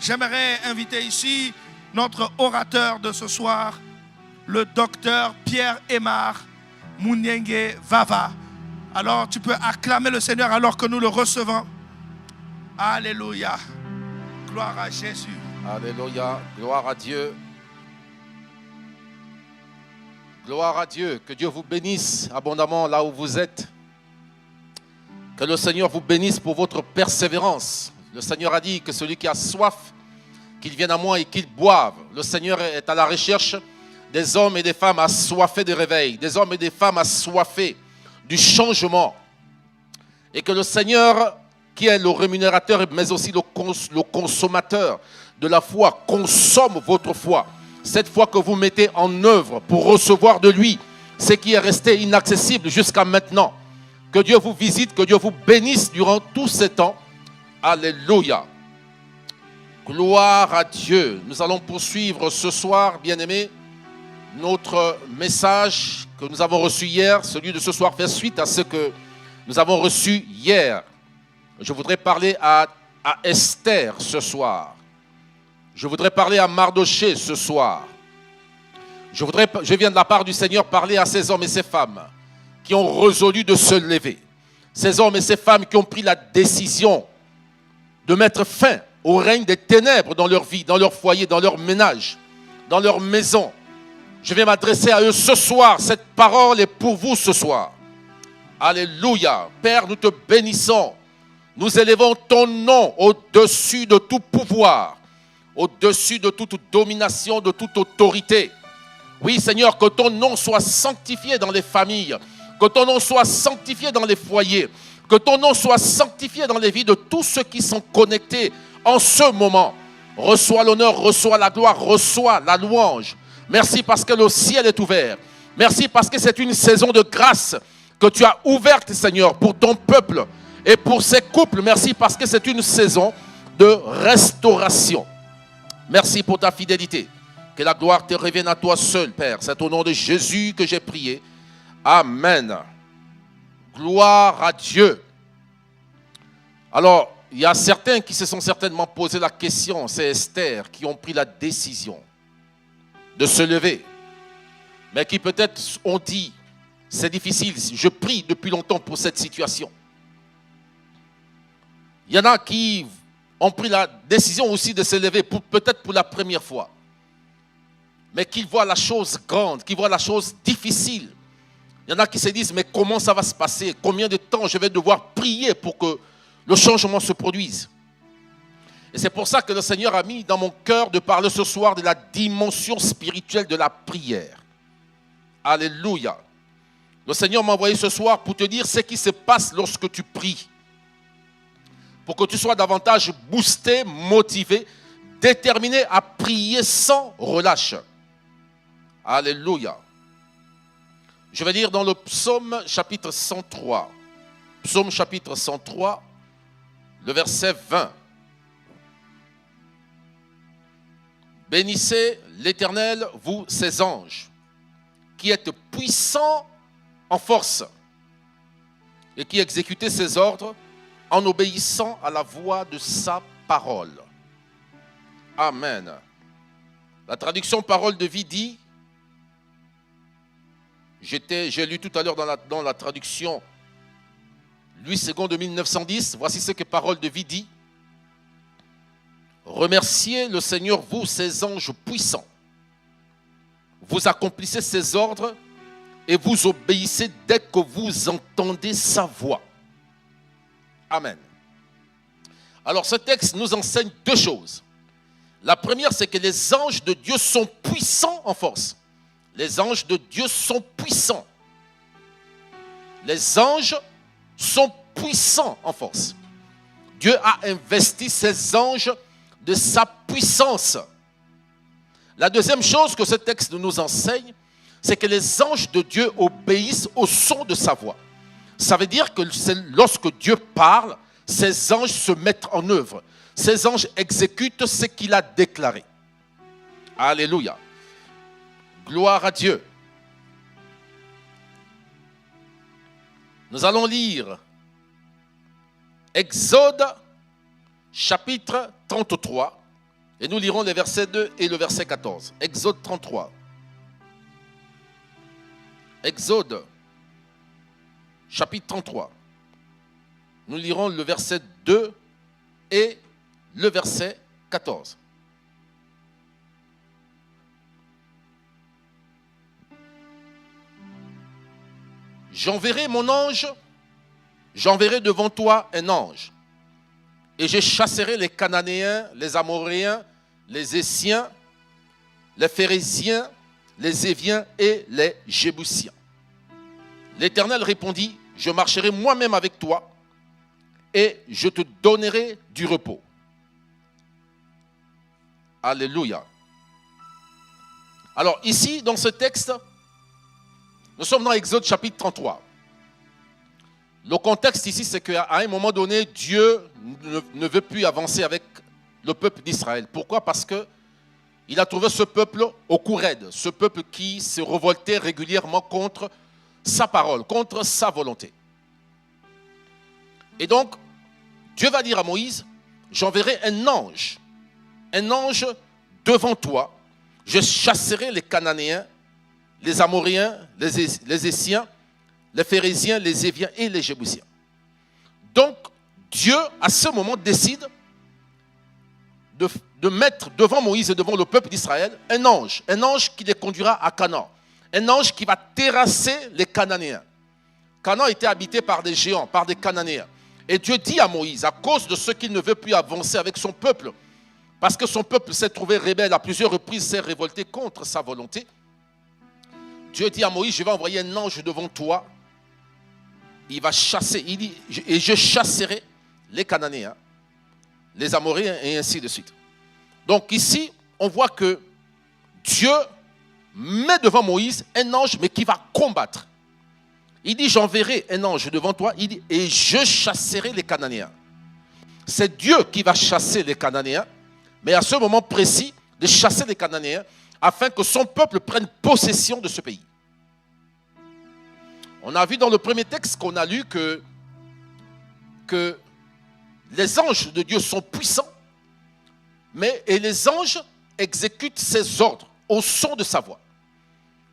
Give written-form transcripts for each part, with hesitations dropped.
J'aimerais inviter ici notre orateur de ce soir, le docteur Pierre Aymar Mouniengue Vava. Alors tu peux acclamer le Seigneur alors que nous le recevons. Alléluia. Gloire à Jésus. Alléluia. Gloire à Dieu. Gloire à Dieu. Que Dieu vous bénisse abondamment là où vous êtes. Que le Seigneur vous bénisse pour votre persévérance. Le Seigneur a dit que celui qui a soif, qu'il vienne à moi et qu'il boive. Le Seigneur est à la recherche des hommes et des femmes assoiffés de réveil, des hommes et des femmes assoiffés du changement. Et que le Seigneur, qui est le rémunérateur, mais aussi le consommateur de la foi, consomme votre foi. Cette foi que vous mettez en œuvre pour recevoir de lui ce qui est resté inaccessible jusqu'à maintenant. Que Dieu vous visite, que Dieu vous bénisse durant tous ces temps. Alléluia. Gloire à Dieu. Nous allons poursuivre ce soir, bien-aimés, notre message que nous avons reçu hier. Celui de ce soir fait suite à ce que nous avons reçu hier. Je voudrais parler à Esther ce soir. Je voudrais parler à Mardoché ce soir. Je viens de la part du Seigneur parler à ces hommes et ces femmes qui ont résolu de se lever. Ces hommes et ces femmes qui ont pris la décision de mettre fin au règne des ténèbres dans leur vie, dans leur foyer, dans leur ménage, dans leur maison. Je vais m'adresser à eux ce soir. Cette parole est pour vous ce soir. Alléluia. Père, nous te bénissons. Nous élevons ton nom au-dessus de tout pouvoir, au-dessus de toute domination, de toute autorité. Oui, Seigneur, que ton nom soit sanctifié dans les familles, que ton nom soit sanctifié dans les foyers, que ton nom soit sanctifié dans les vies de tous ceux qui sont connectés en ce moment. Reçois l'honneur, reçois la gloire, reçois la louange. Merci parce que le ciel est ouvert. Merci parce que c'est une saison de grâce que tu as ouverte, Seigneur, pour ton peuple et pour ces couples. Merci parce que c'est une saison de restauration. Merci pour ta fidélité. Que la gloire te revienne à toi seul, Père. C'est au nom de Jésus que j'ai prié. Amen. Gloire à Dieu. Alors, il y a certains qui se sont certainement posé la question, c'est Esther, qui ont pris la décision de se lever. Mais qui peut-être ont dit, c'est difficile, je prie depuis longtemps pour cette situation. Il y en a qui ont pris la décision aussi de se lever, peut-être pour la première fois. Mais qui voient la chose grande, qui voient la chose difficile. Il y en a qui se disent, mais comment ça va se passer? Combien de temps je vais devoir prier pour que le changement se produise? Et c'est pour ça que le Seigneur a mis dans mon cœur de parler ce soir de la dimension spirituelle de la prière. Alléluia. Le Seigneur m'a envoyé ce soir pour te dire ce qui se passe lorsque tu pries. Pour que tu sois davantage boosté, motivé, déterminé à prier sans relâche. Alléluia. Je vais lire dans le psaume chapitre 103. Psaume chapitre 103, le verset 20. Bénissez l'Éternel, vous ses anges, qui êtes puissants en force et qui exécutez ses ordres en obéissant à la voix de sa parole. Amen. La traduction parole de vie dit, j'ai lu tout à l'heure dans la traduction Louis II de 1910, voici ce que parole de vie dit. Remerciez le Seigneur, vous, ses anges puissants. Vous accomplissez ses ordres et vous obéissez dès que vous entendez sa voix. Amen. Alors ce texte nous enseigne deux choses. La première, c'est que les anges de Dieu sont puissants en force. Les anges de Dieu sont puissants. Les anges sont puissants en force. Dieu a investi ses anges de sa puissance. La deuxième chose que ce texte nous enseigne, c'est que les anges de Dieu obéissent au son de sa voix. Ça veut dire que lorsque Dieu parle, ses anges se mettent en œuvre. Ses anges exécutent ce qu'il a déclaré. Alléluia. Gloire à Dieu. Nous allons lire Exode chapitre 33, Et nous lirons les versets 2 et le verset 14. Exode 33. Exode, chapitre 33. Nous lirons le verset 2 et le verset 14. J'enverrai mon ange, j'enverrai devant toi un ange, et je chasserai les Cananéens, les Amoréens, les Essiens, les Phérésiens, les Éviens et les Jébusiens. L'Éternel répondit, je marcherai moi-même avec toi, et je te donnerai du repos. Alléluia. Alors ici, dans ce texte, nous sommes dans Exode chapitre 33. Le contexte ici, c'est qu'à un moment donné, Dieu ne veut plus avancer avec le peuple d'Israël. Pourquoi? Parce qu'il a trouvé ce peuple au cou raide, ce peuple qui se révoltait régulièrement contre sa parole, contre sa volonté. Et donc, Dieu va dire à Moïse, j'enverrai un ange devant toi, je chasserai les Cananéens, les Amoréens, les Essiens, les Phérésiens, les Éviens et les Jébusiens. Donc, Dieu, à ce moment, décide de mettre devant Moïse et devant le peuple d'Israël un ange qui les conduira à Canaan, un ange qui va terrasser les Cananéens. Canaan était habité par des géants, par des Cananéens. Et Dieu dit à Moïse, à cause de ce qu'il ne veut plus avancer avec son peuple, parce que son peuple s'est trouvé rebelle à plusieurs reprises, s'est révolté contre sa volonté, Dieu dit à Moïse, je vais envoyer un ange devant toi. Il va chasser, il dit, et je chasserai les Cananéens, les Amoréens et ainsi de suite. Donc ici, on voit que Dieu met devant Moïse un ange, mais qui va combattre. Il dit, j'enverrai un ange devant toi, il dit, et je chasserai les Cananéens. C'est Dieu qui va chasser les Cananéens, mais à ce moment précis, de chasser les Cananéens, afin que son peuple prenne possession de ce pays. On a vu dans le premier texte qu'on a lu que les anges de Dieu sont puissants, et les anges exécutent ses ordres au son de sa voix.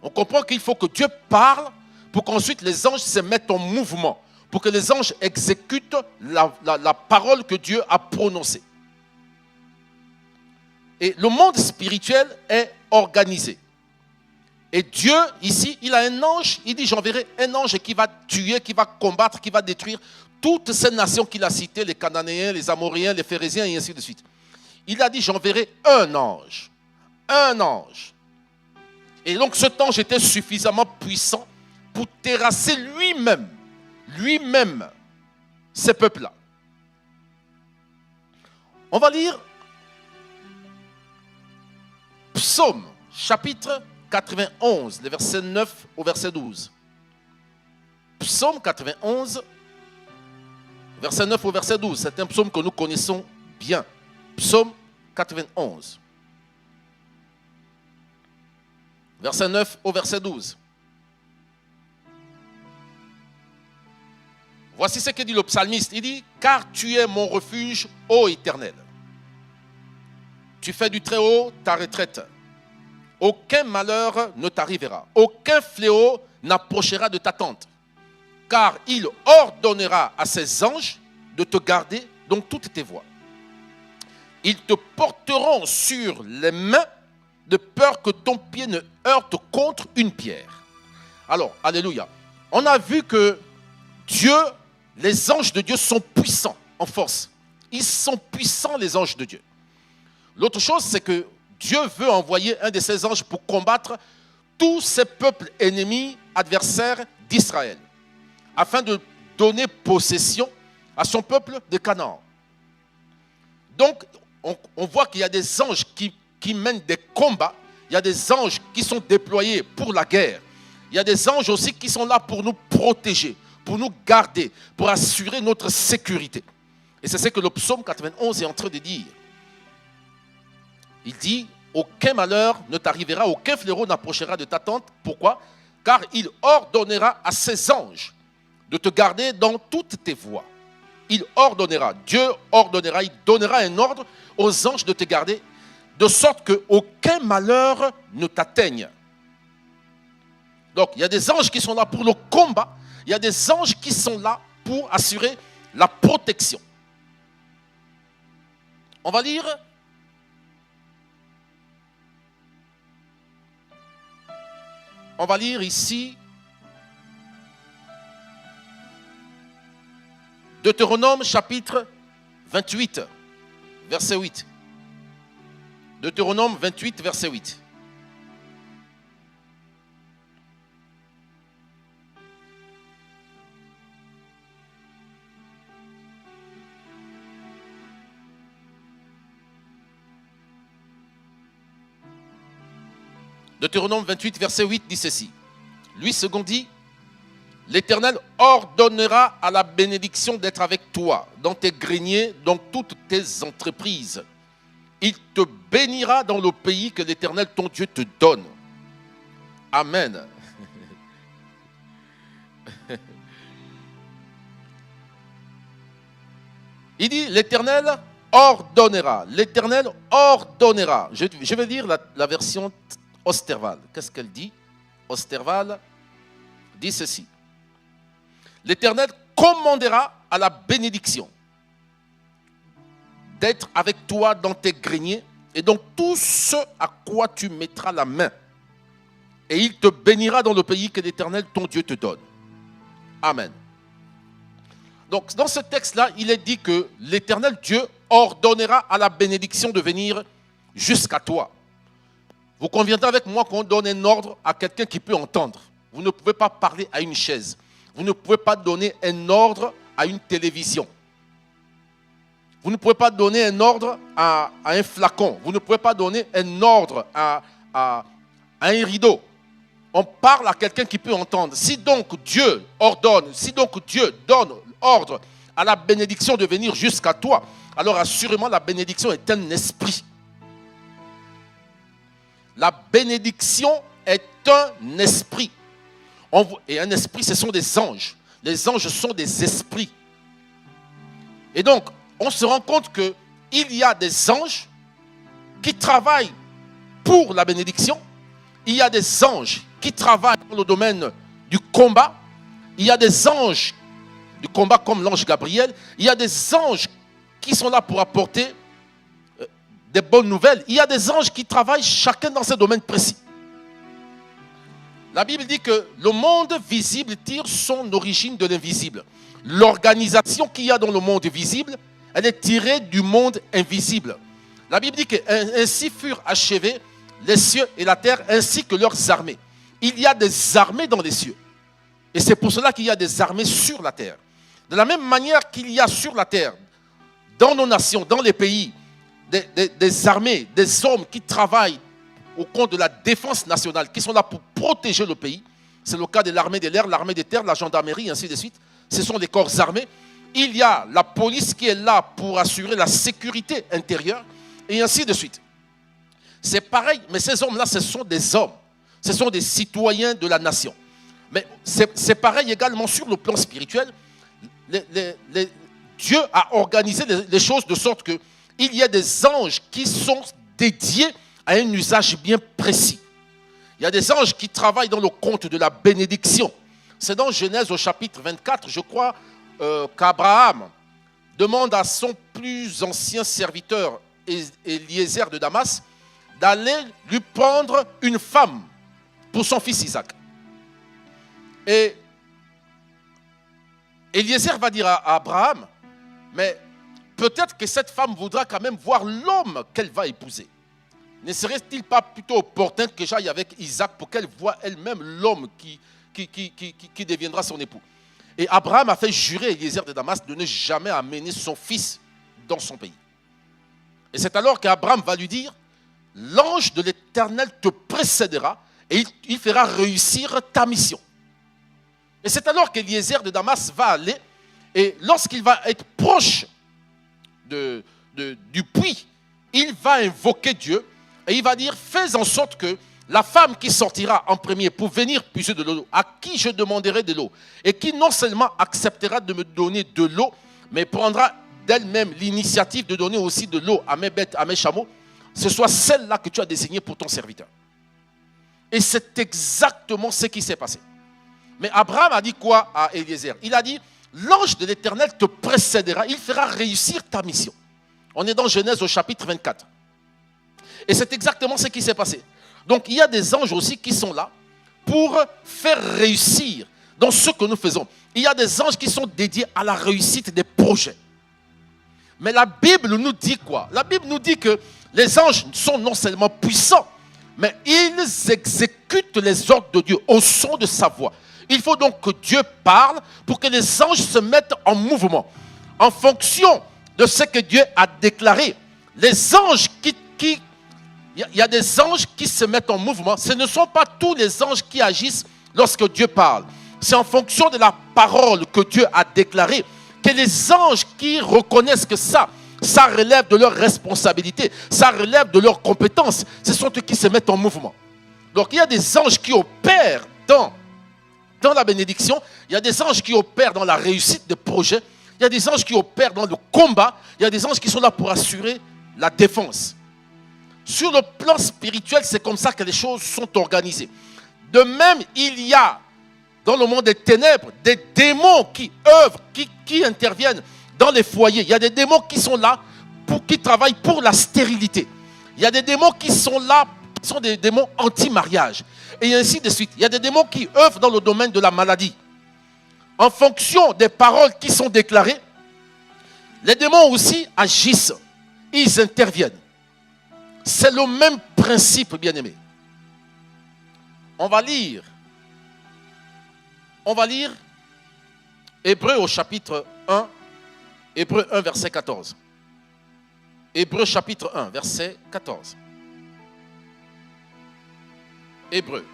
On comprend qu'il faut que Dieu parle pour qu'ensuite les anges se mettent en mouvement, pour que les anges exécutent la parole que Dieu a prononcée. Et le monde spirituel est organisé. Et Dieu, ici, il a un ange, il dit, j'enverrai un ange qui va tuer, qui va combattre, qui va détruire toutes ces nations qu'il a citées, les Cananéens, les Amoréens, les Phérésiens, et ainsi de suite. Il a dit, j'enverrai un ange. Un ange. Et donc cet ange était suffisamment puissant pour terrasser lui-même, ces peuples-là. On va lire Psaume, chapitre 91, les versets 9 au verset 12. Psaume 91, verset 9 au verset 12. C'est un psaume que nous connaissons bien. Psaume 91. Verset 9 au verset 12. Voici ce que dit le psalmiste. Il dit, car tu es mon refuge, ô Éternel. Tu fais du Très-Haut ta retraite. Aucun malheur ne t'arrivera. Aucun fléau n'approchera de ta tente. Car il ordonnera à ses anges de te garder dans toutes tes voies. Ils te porteront sur les mains de peur que ton pied ne heurte contre une pierre. Alors, alléluia. On a vu que Dieu, les anges de Dieu sont puissants en force. Ils sont puissants, les anges de Dieu. L'autre chose, c'est que Dieu veut envoyer un de ses anges pour combattre tous ces peuples ennemis, adversaires d'Israël, afin de donner possession à son peuple de Canaan. Donc, on voit qu'il y a des anges qui mènent des combats, il y a des anges qui sont déployés pour la guerre, il y a des anges aussi qui sont là pour nous protéger, pour nous garder, pour assurer notre sécurité. Et c'est ce que le psaume 91 est en train de dire. Il dit, aucun malheur ne t'arrivera, aucun fléau n'approchera de ta tente. Pourquoi? Car il ordonnera à ses anges de te garder dans toutes tes voies. Il ordonnera, Dieu ordonnera, il donnera un ordre aux anges de te garder de sorte qu'aucun malheur ne t'atteigne. Donc, il y a des anges qui sont là pour le combat. Il y a des anges qui sont là pour assurer la protection. On va lire ici Deutéronome chapitre 28, verset 8. Deutéronome 28, verset 8. Deutéronome 28, verset 8 dit ceci. Lui, second dit, l'Éternel ordonnera à la bénédiction d'être avec toi, dans tes greniers, dans toutes tes entreprises. Il te bénira dans le pays que l'Éternel, ton Dieu, te donne. Amen. Il dit, l'Éternel ordonnera. L'Éternel ordonnera. Je vais lire la version Osterval. Qu'est-ce qu'elle dit? Osterval dit ceci. L'Éternel commandera à la bénédiction d'être avec toi dans tes greniers et dans tout ce à quoi tu mettras la main. Et il te bénira dans le pays que l'Éternel, ton Dieu, te donne. Amen. Donc, dans ce texte-là, il est dit que l'Éternel Dieu ordonnera à la bénédiction de venir jusqu'à toi. Vous conviendrez avec moi qu'on donne un ordre à quelqu'un qui peut entendre. Vous ne pouvez pas parler à une chaise. Vous ne pouvez pas donner un ordre à une télévision. Vous ne pouvez pas donner un ordre à un flacon. Vous ne pouvez pas donner un ordre à un rideau. On parle à quelqu'un qui peut entendre. Si donc Dieu ordonne, si donc Dieu donne ordre à la bénédiction de venir jusqu'à toi, alors assurément la bénédiction est un esprit. La bénédiction est un esprit. Et un esprit, ce sont des anges. Les anges sont des esprits. Et donc, on se rend compte qu'il y a des anges qui travaillent pour la bénédiction. Il y a des anges qui travaillent dans le domaine du combat. Il y a des anges du combat comme l'ange Gabriel. Il y a des anges qui sont là pour apporter des bonnes nouvelles. Il y a des anges qui travaillent chacun dans ce domaine précis. La Bible dit que le monde visible tire son origine de l'invisible. L'organisation qu'il y a dans le monde visible, elle est tirée du monde invisible. La Bible dit qu'ainsi furent achevés les cieux et la terre ainsi que leurs armées. Il y a des armées dans les cieux. Et c'est pour cela qu'il y a des armées sur la terre. De la même manière qu'il y a sur la terre, dans nos nations, dans les pays, des armées, des hommes qui travaillent au compte de la défense nationale, qui sont là pour protéger le pays. C'est le cas de l'armée de l'air, l'armée des terres, la gendarmerie, ainsi de suite. Ce sont les corps armés. Il y a la police qui est là pour assurer la sécurité intérieure, et ainsi de suite. C'est pareil, mais ces hommes-là, ce sont des hommes. Ce sont des citoyens de la nation. Mais c'est pareil également sur le plan spirituel. Dieu a organisé les choses de sorte qu'il y a des anges qui sont dédiés à un usage bien précis. Il y a des anges qui travaillent dans le compte de la bénédiction. C'est dans Genèse au chapitre 24, je crois, qu'Abraham demande à son plus ancien serviteur, Eliezer de Damas, d'aller lui prendre une femme pour son fils Isaac. Et Eliezer va dire à Abraham, mais peut-être que cette femme voudra quand même voir l'homme qu'elle va épouser. Ne serait-il pas plutôt opportun que j'aille avec Isaac pour qu'elle voie elle-même l'homme qui deviendra son époux? Et Abraham a fait jurer Eliezer de Damas de ne jamais amener son fils dans son pays. Et c'est alors qu'Abraham va lui dire, l'ange de l'Éternel te précédera et il fera réussir ta mission. Et c'est alors qu'Eliezer de Damas va aller, et lorsqu'il va être proche du puits, il va invoquer Dieu et il va dire, fais en sorte que la femme qui sortira en premier pour venir puiser de l'eau, à qui je demanderai de l'eau, et qui non seulement acceptera de me donner de l'eau, mais prendra d'elle-même l'initiative de donner aussi de l'eau à mes bêtes, à mes chameaux, ce soit celle-là que tu as désignée pour ton serviteur. Et c'est exactement ce qui s'est passé. Mais Abraham a dit quoi à Eliezer? Il a dit, l'ange de l'Éternel te précédera, il fera réussir ta mission. On est dans Genèse au chapitre 24. Et c'est exactement ce qui s'est passé. Donc il y a des anges aussi qui sont là pour faire réussir dans ce que nous faisons. Il y a des anges qui sont dédiés à la réussite des projets. Mais la Bible nous dit quoi? La Bible nous dit que les anges sont non seulement puissants, mais ils exécutent les ordres de Dieu au son de sa voix. Il faut donc que Dieu parle pour que les anges se mettent en mouvement. En fonction de ce que Dieu a déclaré, les anges il y a des anges qui se mettent en mouvement. Ce ne sont pas tous les anges qui agissent lorsque Dieu parle. C'est en fonction de la parole que Dieu a déclarée que les anges qui reconnaissent que ça relève de leur responsabilité, ça relève de leurs compétences. Ce sont eux qui se mettent en mouvement. Donc il y a des anges qui opèrent dans la bénédiction, il y a des anges qui opèrent dans la réussite des projets, il y a des anges qui opèrent dans le combat, il y a des anges qui sont là pour assurer la défense. Sur le plan spirituel, c'est comme ça que les choses sont organisées. De même, il y a dans le monde des ténèbres des démons qui œuvrent, qui interviennent dans les foyers. Il y a des démons qui sont là, qui travaillent pour la stérilité. Il y a des démons qui sont là, qui sont des démons anti-mariage. Et ainsi de suite. Il y a des démons qui œuvrent dans le domaine de la maladie. En fonction des paroles qui sont déclarées, les démons aussi agissent. Ils interviennent. C'est le même principe, bien-aimé. On va lire Hébreux au chapitre 1, Hébreux 1, verset 14. Hébreux chapitre 1, verset 14. Hébreux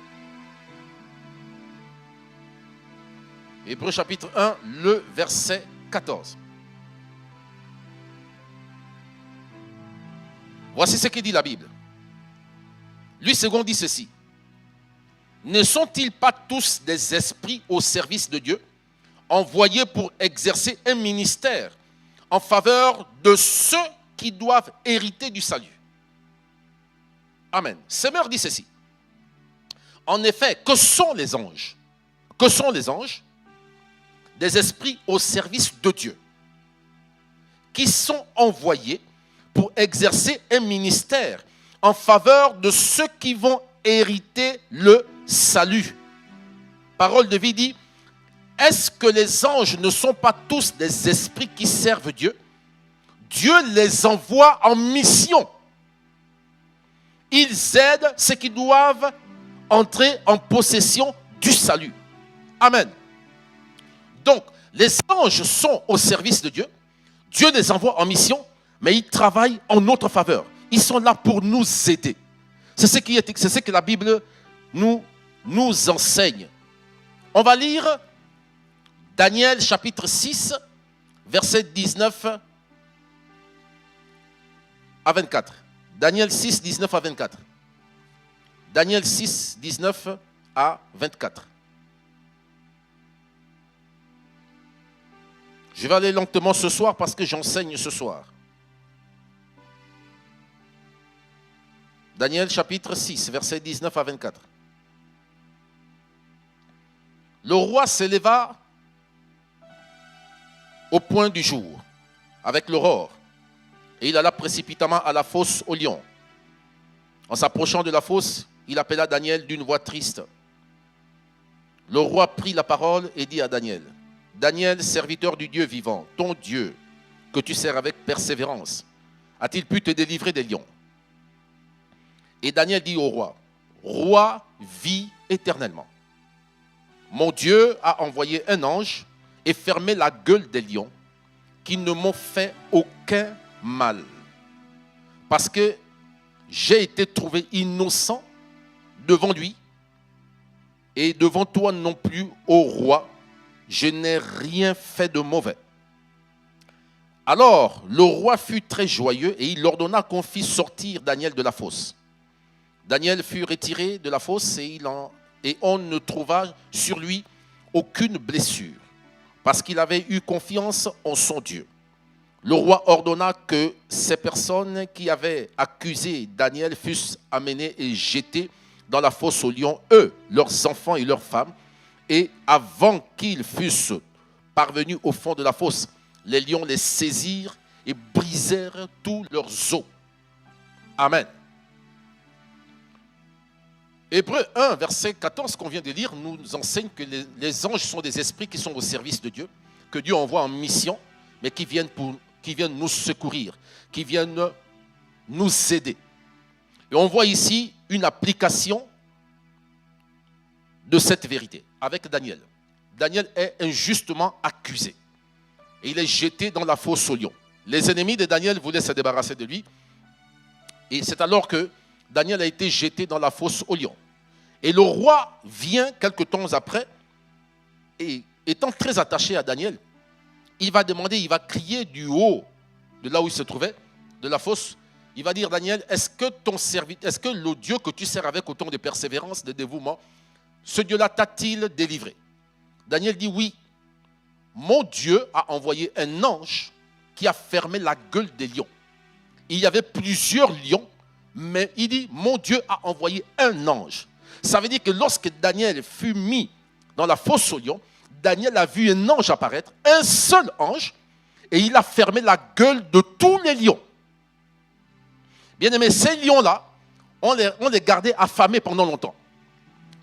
chapitre 1, le verset 14. Voici ce que dit la Bible. Lui second dit ceci. Ne sont-ils pas tous des esprits au service de Dieu, envoyés pour exercer un ministère en faveur de ceux qui doivent hériter du salut? Amen. Semeur dit ceci. En effet, que sont les anges? Que sont les anges? Des esprits au service de Dieu, qui sont envoyés pour exercer un ministère en faveur de ceux qui vont hériter le salut. Parole de vie dit, est-ce que les anges ne sont pas tous des esprits qui servent Dieu? Dieu les envoie en mission. Ils aident ceux qui doivent entrer en possession du salut. Amen. Donc, les anges sont au service de Dieu. Dieu les envoie en mission, mais ils travaillent en notre faveur. Ils sont là pour nous aider. C'est ce que la Bible nous enseigne. On va lire Daniel chapitre 6, verset 19 à 24. Daniel 6, 19 à 24. Daniel 6, 19 à 24. Je vais aller lentement ce soir parce que j'enseigne ce soir. Daniel chapitre 6, verset 19 à 24. Le roi s'éleva au point du jour, avec l'aurore, et il alla précipitamment à la fosse au lion. En s'approchant de la fosse, il appela Daniel d'une voix triste. Le roi prit la parole et dit à Daniel, « Daniel, serviteur du Dieu vivant, ton Dieu, que tu sers avec persévérance, a-t-il pu te délivrer des lions ?» Et Daniel dit au roi, « Roi, vis éternellement. Mon Dieu a envoyé un ange et fermé la gueule des lions qui ne m'ont fait aucun mal. Parce que j'ai été trouvé innocent devant lui et devant toi non plus, ô roi, je n'ai rien fait de mauvais. » Alors le roi fut très joyeux et il ordonna qu'on fît sortir Daniel de la fosse. Daniel fut retiré de la fosse et on ne trouva sur lui aucune blessure, parce qu'il avait eu confiance en son Dieu. le roi ordonna que ces personnes qui avaient accusé Daniel fussent amenées et jetées dans la fosse aux lions, eux, leurs enfants et leurs femmes. Et avant qu'ils fussent parvenus au fond de la fosse, les lions les saisirent et brisèrent tous leurs os. Amen. Hébreux 1, verset 14, qu'on vient de lire, nous enseigne que les anges sont des esprits qui sont au service de Dieu, que Dieu envoie en mission, mais qui viennent nous secourir, qui viennent nous aider. Et on voit ici une application de cette vérité avec Daniel. Daniel est injustement accusé et il est jeté dans la fosse aux lions. Les ennemis de Daniel voulaient se débarrasser de lui et c'est alors que Daniel a été jeté dans la fosse aux lions. Et le roi vient quelque temps après et étant très attaché à Daniel, il va crier du haut de là où il se trouvait, de la fosse. Il va dire, Daniel, est-ce que le Dieu que tu sers avec autant de persévérance, de dévouement, ce Dieu-là t'a-t-il délivré? Daniel dit, oui, mon Dieu a envoyé un ange qui a fermé la gueule des lions. Il y avait plusieurs lions, mais il dit, mon Dieu a envoyé un ange. Ça veut dire que lorsque Daniel fut mis dans la fosse aux lions, Daniel a vu un ange apparaître, un seul ange, et il a fermé la gueule de tous les lions. Bien aimé, ces lions-là, on les gardait affamés pendant longtemps.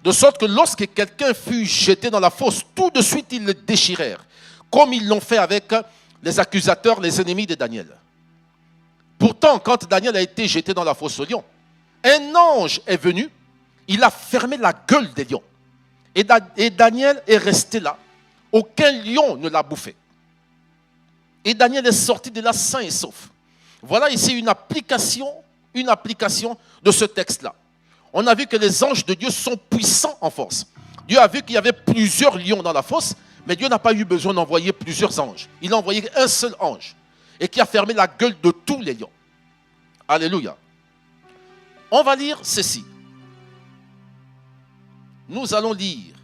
De sorte que lorsque quelqu'un fut jeté dans la fosse, tout de suite ils le déchirèrent, comme ils l'ont fait avec les accusateurs, les ennemis de Daniel. Pourtant, quand Daniel a été jeté dans la fosse aux lions, un ange est venu, il a fermé la gueule des lions. Et Daniel est resté là. Aucun lion ne l'a bouffé. Et Daniel est sorti de là sain et sauf. Voilà ici une application de ce texte-là. On a vu que les anges de Dieu sont puissants en force. Dieu a vu qu'il y avait plusieurs lions dans la fosse, mais Dieu n'a pas eu besoin d'envoyer plusieurs anges. Il a envoyé un seul ange et qui a fermé la gueule de tous les lions. Alléluia. On va lire ceci. Nous allons lire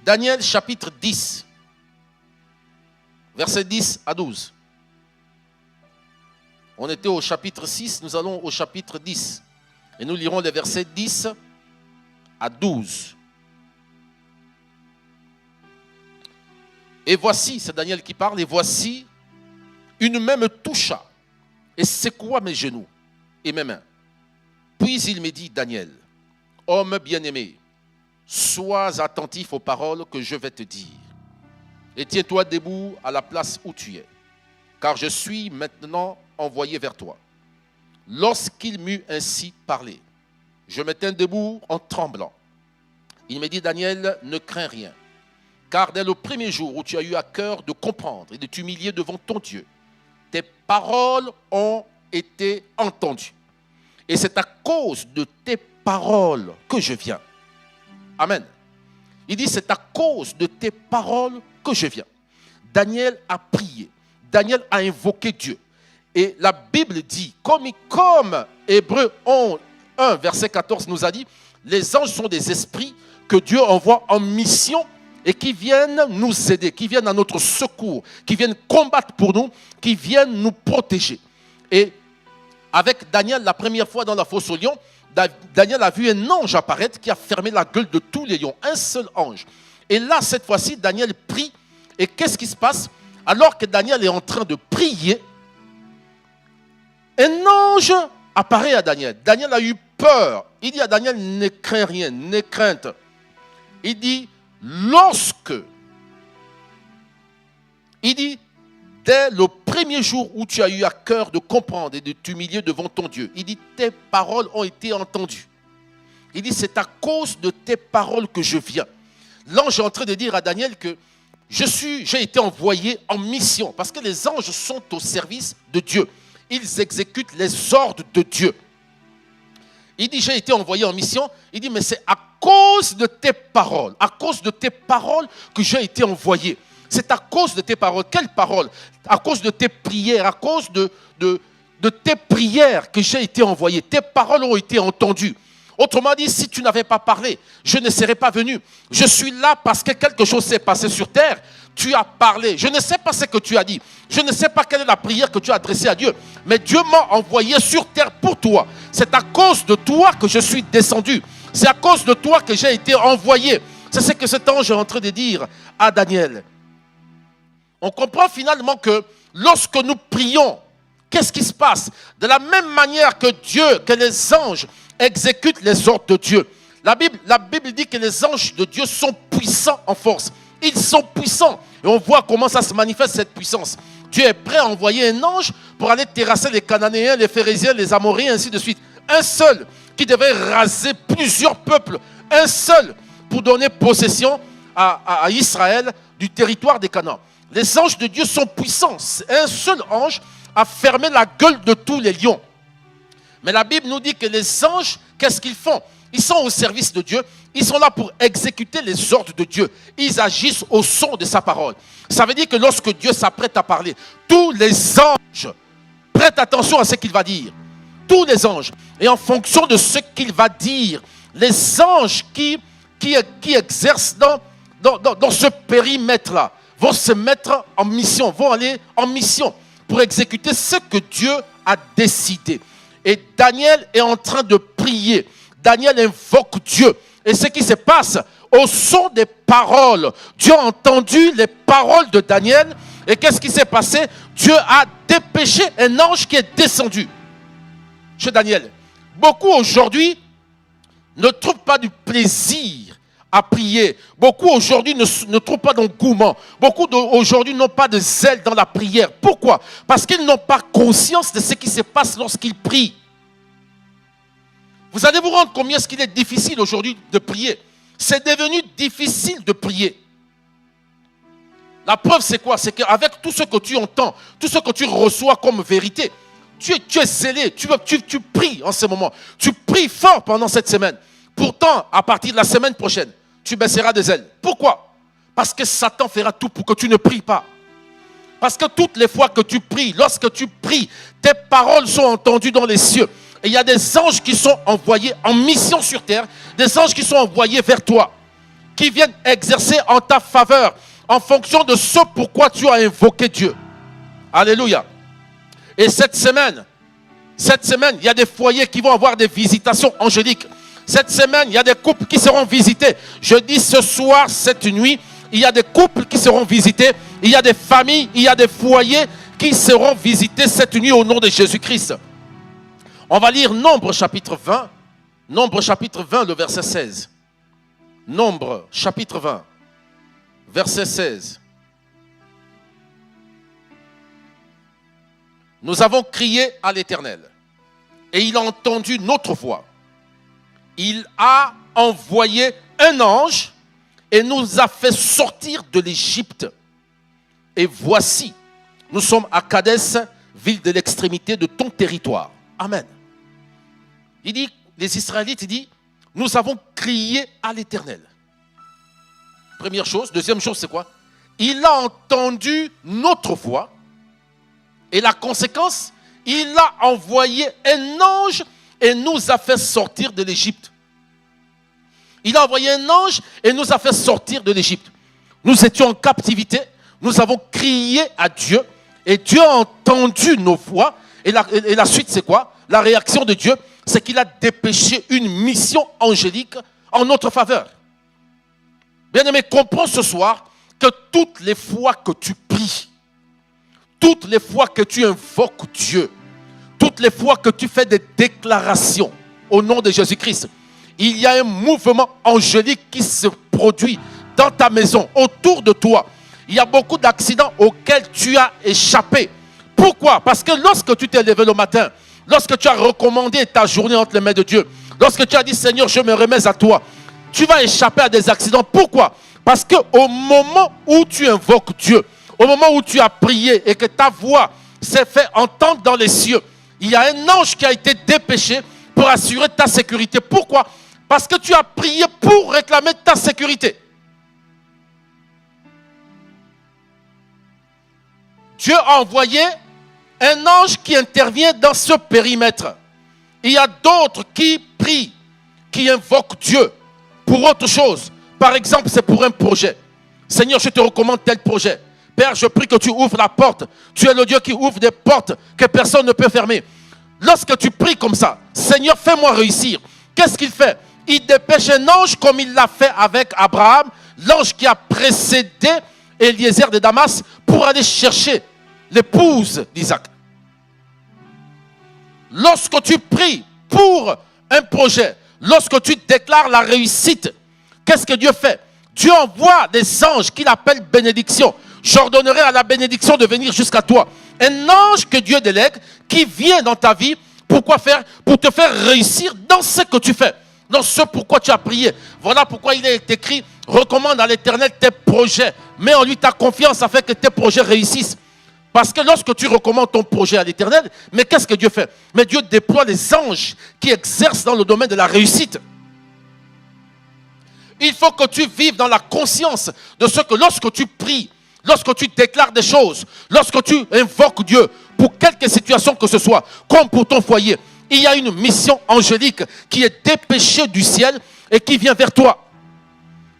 Daniel chapitre 10, versets 10 à 12. On était au chapitre 6, nous allons au chapitre 10. Et nous lirons les versets 10 à 12. Et voici, c'est Daniel qui parle, et voici, une main me toucha et secoua mes genoux et mes mains. Puis il me dit, Daniel, homme bien-aimé, sois attentif aux paroles que je vais te dire. Et tiens-toi debout à la place où tu es, car je suis maintenant envoyé vers toi. Lorsqu'il m'eut ainsi parlé, je me tins debout en tremblant. Il me dit, Daniel, ne crains rien, car dès le premier jour où tu as eu à cœur de comprendre et de t'humilier devant ton Dieu, tes paroles ont été entendues. Et c'est à cause de tes paroles que je viens. Amen. Il dit, c'est à cause de tes paroles que je viens. Daniel a prié. Daniel a invoqué Dieu. Et la Bible dit, comme Hébreux 1, verset 14 nous a dit, les anges sont des esprits que Dieu envoie en mission et qui viennent nous aider, qui viennent à notre secours, qui viennent combattre pour nous, qui viennent nous protéger. Et avec Daniel, la première fois dans la fosse aux lions, Daniel a vu un ange apparaître qui a fermé la gueule de tous les lions, un seul ange. Et là, cette fois-ci, Daniel prie. Et qu'est-ce qui se passe? Alors que Daniel est en train de prier, un ange apparaît à Daniel. Daniel a eu peur. Il dit à Daniel, ne crains rien, n'aie crainte. Il dit, dès le premier jour où tu as eu à cœur de comprendre et de t'humilier devant ton Dieu, il dit, tes paroles ont été entendues. Il dit, c'est à cause de tes paroles que je viens. L'ange est en train de dire à Daniel que j'ai été envoyé en mission, parce que les anges sont au service de Dieu. Ils exécutent les ordres de Dieu. Il dit, j'ai été envoyé en mission. Il dit, mais c'est à cause de tes paroles que j'ai été envoyé. C'est à cause de tes paroles. Quelles paroles? À cause de tes prières, à cause de tes prières que j'ai été envoyé. Tes paroles ont été entendues. Autrement dit, si tu n'avais pas parlé, je ne serais pas venu. Je suis là parce que quelque chose s'est passé sur terre. Tu as parlé. Je ne sais pas ce que tu as dit. Je ne sais pas quelle est la prière que tu as adressée à Dieu. Mais Dieu m'a envoyé sur terre pour toi. C'est à cause de toi que je suis descendu. C'est à cause de toi que j'ai été envoyé. C'est ce que cet ange est en train de dire à Daniel. On comprend finalement que lorsque nous prions, qu'est-ce qui se passe? De la même manière que Dieu, que les anges exécutent les ordres de Dieu. La Bible dit que les anges de Dieu sont puissants en force. Ils sont puissants. Et on voit comment ça se manifeste, cette puissance. Dieu est prêt à envoyer un ange pour aller terrasser les Cananéens, les Phérésiens, les Amoréens, ainsi de suite. Un seul qui devait raser plusieurs peuples. Un seul pour donner possession à Israël du territoire des Canaan. Les anges de Dieu sont puissants. Un seul ange a fermé la gueule de tous les lions. Mais la Bible nous dit que les anges, qu'est-ce qu'ils font? Ils sont au service de Dieu. Ils sont là pour exécuter les ordres de Dieu. Ils agissent au son de sa parole. Ça veut dire que lorsque Dieu s'apprête à parler, tous les anges prêtent attention à ce qu'il va dire. Tous les anges. Et en fonction de ce qu'il va dire, les anges qui exercent dans ce périmètre-là vont se mettre en mission, vont aller en mission pour exécuter ce que Dieu a décidé. Et Daniel est en train de prier. Daniel invoque Dieu. Et ce qui se passe, au son des paroles, Dieu a entendu les paroles de Daniel. Et qu'est-ce qui s'est passé? Dieu a dépêché un ange qui est descendu chez Daniel. Beaucoup aujourd'hui ne trouvent pas du plaisir à prier. Beaucoup aujourd'hui ne trouvent pas d'engouement. Beaucoup aujourd'hui n'ont pas de zèle dans la prière. Pourquoi? Parce qu'ils n'ont pas conscience de ce qui se passe lorsqu'ils prient. Vous allez vous rendre combien est-ce qu'il est difficile aujourd'hui de prier. C'est devenu difficile de prier. La preuve c'est quoi? C'est qu'avec tout ce que tu entends, tout ce que tu reçois comme vérité, tu es zélé, tu pries en ce moment. Tu pries fort pendant cette semaine. Pourtant, à partir de la semaine prochaine, tu baisseras des ailes. Pourquoi? Parce que Satan fera tout pour que tu ne pries pas. Parce que toutes les fois que tu pries, lorsque tu pries, tes paroles sont entendues dans les cieux. Et il y a des anges qui sont envoyés en mission sur terre, des anges qui sont envoyés vers toi, qui viennent exercer en ta faveur, en fonction de ce pourquoi tu as invoqué Dieu. Alléluia. Et cette semaine, il y a des foyers qui vont avoir des visitations angéliques. Cette semaine, il y a des couples qui seront visités. Je dis ce soir, cette nuit, il y a des couples qui seront visités. Il y a des familles, il y a des foyers qui seront visités cette nuit au nom de Jésus-Christ. On va lire Nombre chapitre 20. Nombre chapitre 20, le verset 16. Nombre chapitre 20, verset 16. Nous avons crié à l'Éternel et il a entendu notre voix. Il a envoyé un ange et nous a fait sortir de l'Égypte. Et voici, nous sommes à Kadès, ville de l'extrémité de ton territoire. Amen. Il dit, les Israélites, il dit, nous avons crié à l'Éternel. Première chose. Deuxième chose, c'est quoi? Il a entendu notre voix. Et la conséquence, il a envoyé un ange et nous a fait sortir de l'Égypte. Il a envoyé un ange et nous a fait sortir de l'Égypte. Nous étions en captivité, nous avons crié à Dieu et Dieu a entendu nos voix. Et la suite, c'est quoi? La réaction de Dieu, c'est qu'il a dépêché une mission angélique en notre faveur. Bien-aimé, comprends ce soir que toutes les fois que tu pries, toutes les fois que tu invoques Dieu, toutes les fois que tu fais des déclarations au nom de Jésus-Christ, il y a un mouvement angélique qui se produit dans ta maison, autour de toi. Il y a beaucoup d'accidents auxquels tu as échappé. Pourquoi? Parce que lorsque tu t'es levé le matin, lorsque tu as recommandé ta journée entre les mains de Dieu, lorsque tu as dit Seigneur, je me remets à toi, tu vas échapper à des accidents. Pourquoi? Parce qu'au moment où tu invoques Dieu, au moment où tu as prié et que ta voix s'est fait entendre dans les cieux, il y a un ange qui a été dépêché pour assurer ta sécurité. Pourquoi? Parce que tu as prié pour réclamer ta sécurité. Dieu a envoyé un ange qui intervient dans ce périmètre. Il y a d'autres qui prient, qui invoque Dieu pour autre chose. Par exemple, c'est pour un projet. Seigneur, je te recommande tel projet. Père, je prie que tu ouvres la porte. Tu es le Dieu qui ouvre des portes que personne ne peut fermer. Lorsque tu pries comme ça, Seigneur, fais-moi réussir. Qu'est-ce qu'il fait? Il dépêche un ange comme il l'a fait avec Abraham, l'ange qui a précédé Eliezer de Damas pour aller chercher l'épouse d'Isaac. Lorsque tu pries pour un projet, lorsque tu déclares la réussite, qu'est-ce que Dieu fait? Dieu envoie des anges qu'il appelle bénédiction. J'ordonnerai à la bénédiction de venir jusqu'à toi. Un ange que Dieu délègue qui vient dans ta vie. Pourquoi faire? Pour te faire réussir dans ce que tu fais. Dans ce pourquoi tu as prié. Voilà pourquoi il est écrit: recommande à l'Éternel tes projets. Mets en lui ta confiance afin que tes projets réussissent. Parce que lorsque tu recommandes ton projet à l'Éternel, mais qu'est-ce que Dieu fait? Mais Dieu déploie les anges qui exercent dans le domaine de la réussite. Il faut que tu vives dans la conscience de ce que lorsque tu pries, lorsque tu déclares des choses, lorsque tu invoques Dieu pour quelque situation que ce soit, comme pour ton foyer, il y a une mission angélique qui est dépêchée du ciel et qui vient vers toi.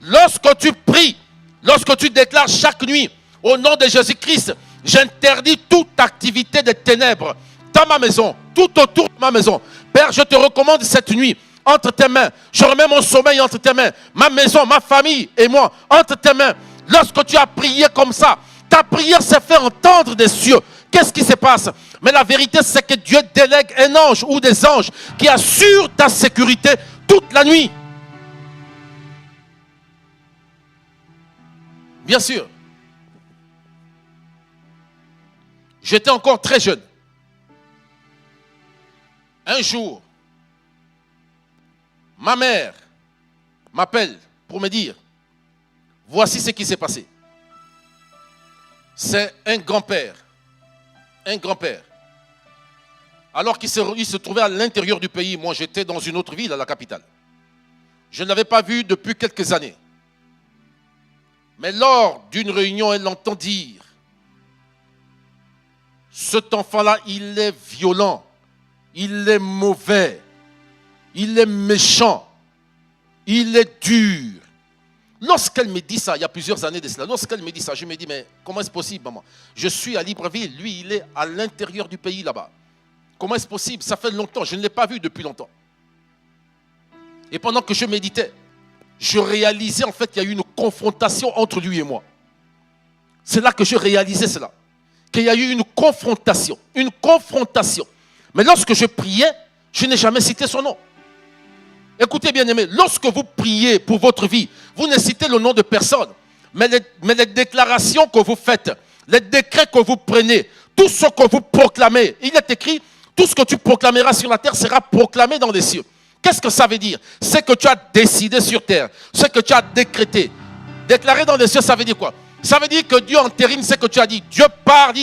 Lorsque tu pries, lorsque tu déclares chaque nuit, au nom de Jésus-Christ, j'interdis toute activité des ténèbres dans ma maison, tout autour de ma maison. Père, je te recommande cette nuit entre tes mains. Je remets mon sommeil entre tes mains. Ma maison, ma famille et moi entre tes mains. Lorsque tu as prié comme ça, ta prière s'est fait entendre des cieux. Qu'est-ce qui se passe? Mais la vérité, c'est que Dieu délègue un ange ou des anges qui assurent ta sécurité toute la nuit. Bien sûr. J'étais encore très jeune. Un jour, ma mère m'appelle pour me dire: voici ce qui s'est passé. C'est un grand-père. Un grand-père. Alors qu'il se trouvait à l'intérieur du pays, moi j'étais dans une autre ville, à la capitale. Je ne l'avais pas vu depuis quelques années. Mais lors d'une réunion, elle l'entend dire: cet enfant-là, il est violent, il est mauvais, il est méchant, il est dur. Lorsqu'elle me dit ça, il y a plusieurs années de cela, lorsqu'elle me dit ça, je me dis: mais comment est-ce possible, maman? Je suis à Libreville, lui, il est à l'intérieur du pays là-bas. Comment est-ce possible? Ça fait longtemps, je ne l'ai pas vu depuis longtemps. Et pendant que je méditais, je réalisais en fait qu'il y a eu une confrontation entre lui et moi. C'est là que je réalisais cela. Qu'il y a eu une confrontation. Une confrontation. Mais lorsque je priais, je n'ai jamais cité son nom. Écoutez bien aimés, lorsque vous priez pour votre vie, vous ne citez le nom de personne. Mais les déclarations que vous faites, les décrets que vous prenez, tout ce que vous proclamez, il est écrit: tout ce que tu proclameras sur la terre sera proclamé dans les cieux. Qu'est-ce que ça veut dire? C'est que tu as décidé sur terre, ce que tu as décrété. Déclaré dans les cieux, ça veut dire quoi? Ça veut dire que Dieu entérine ce que tu as dit. Dieu parle,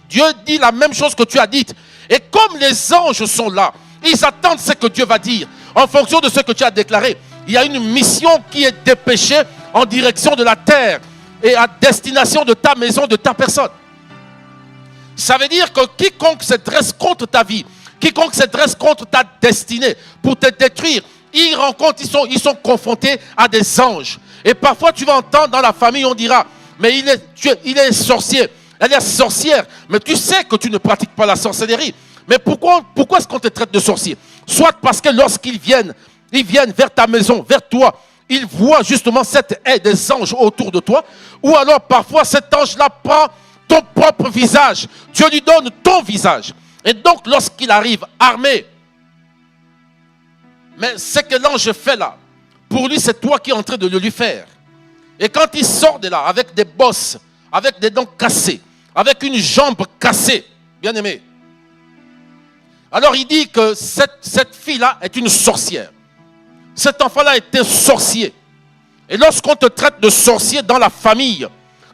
Dieu dit la même chose que tu as dit. Et comme les anges sont là, ils attendent ce que Dieu va dire. En fonction de ce que tu as déclaré, il y a une mission qui est dépêchée en direction de la terre et à destination de ta maison, de ta personne. Ça veut dire que quiconque se dresse contre ta vie, quiconque se dresse contre ta destinée pour te détruire, ils sont confrontés à des anges. Et parfois tu vas entendre dans la famille, on dira: mais il est sorcier, elle est sorcière. Mais tu sais que tu ne pratiques pas la sorcellerie. Mais pourquoi est-ce qu'on te traite de sorcier? Soit parce que lorsqu'ils viennent vers ta maison, vers toi, ils voient justement cette haie des anges autour de toi. Ou alors parfois cet ange-là prend ton propre visage. Dieu lui donne ton visage. Et donc lorsqu'il arrive armé, mais ce que l'ange fait là, pour lui c'est toi qui es en train de le lui faire. Et quand il sort de là avec des bosses, avec des dents cassées, avec une jambe cassée, bien aimé, alors il dit que cette fille-là est une sorcière. Cet enfant-là est un sorcier. Et lorsqu'on te traite de sorcier dans la famille,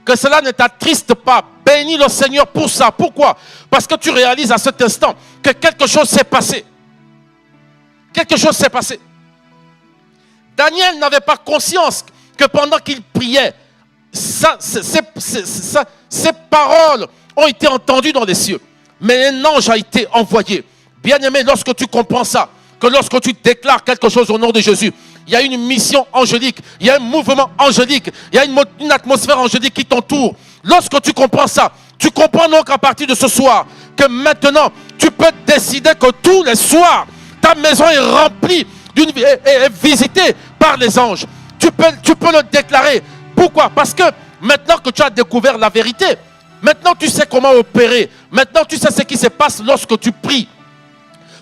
que cela ne t'attriste pas, bénis le Seigneur pour ça. Pourquoi? Parce que tu réalises à cet instant que quelque chose s'est passé. Quelque chose s'est passé. Daniel n'avait pas conscience que pendant qu'il priait, ses paroles ont été entendues dans les cieux. Mais un ange a été envoyé. Bien-aimé, lorsque tu comprends ça, que lorsque tu déclares quelque chose au nom de Jésus, il y a une mission angélique, il y a un mouvement angélique, il y a une atmosphère angélique qui t'entoure. Lorsque tu comprends ça, tu comprends donc à partir de ce soir que maintenant, tu peux décider que tous les soirs, ta maison est remplie, est visitée par les anges. Tu peux le déclarer. Pourquoi? Parce que maintenant que tu as découvert la vérité, maintenant tu sais comment opérer. Maintenant tu sais ce qui se passe lorsque tu pries.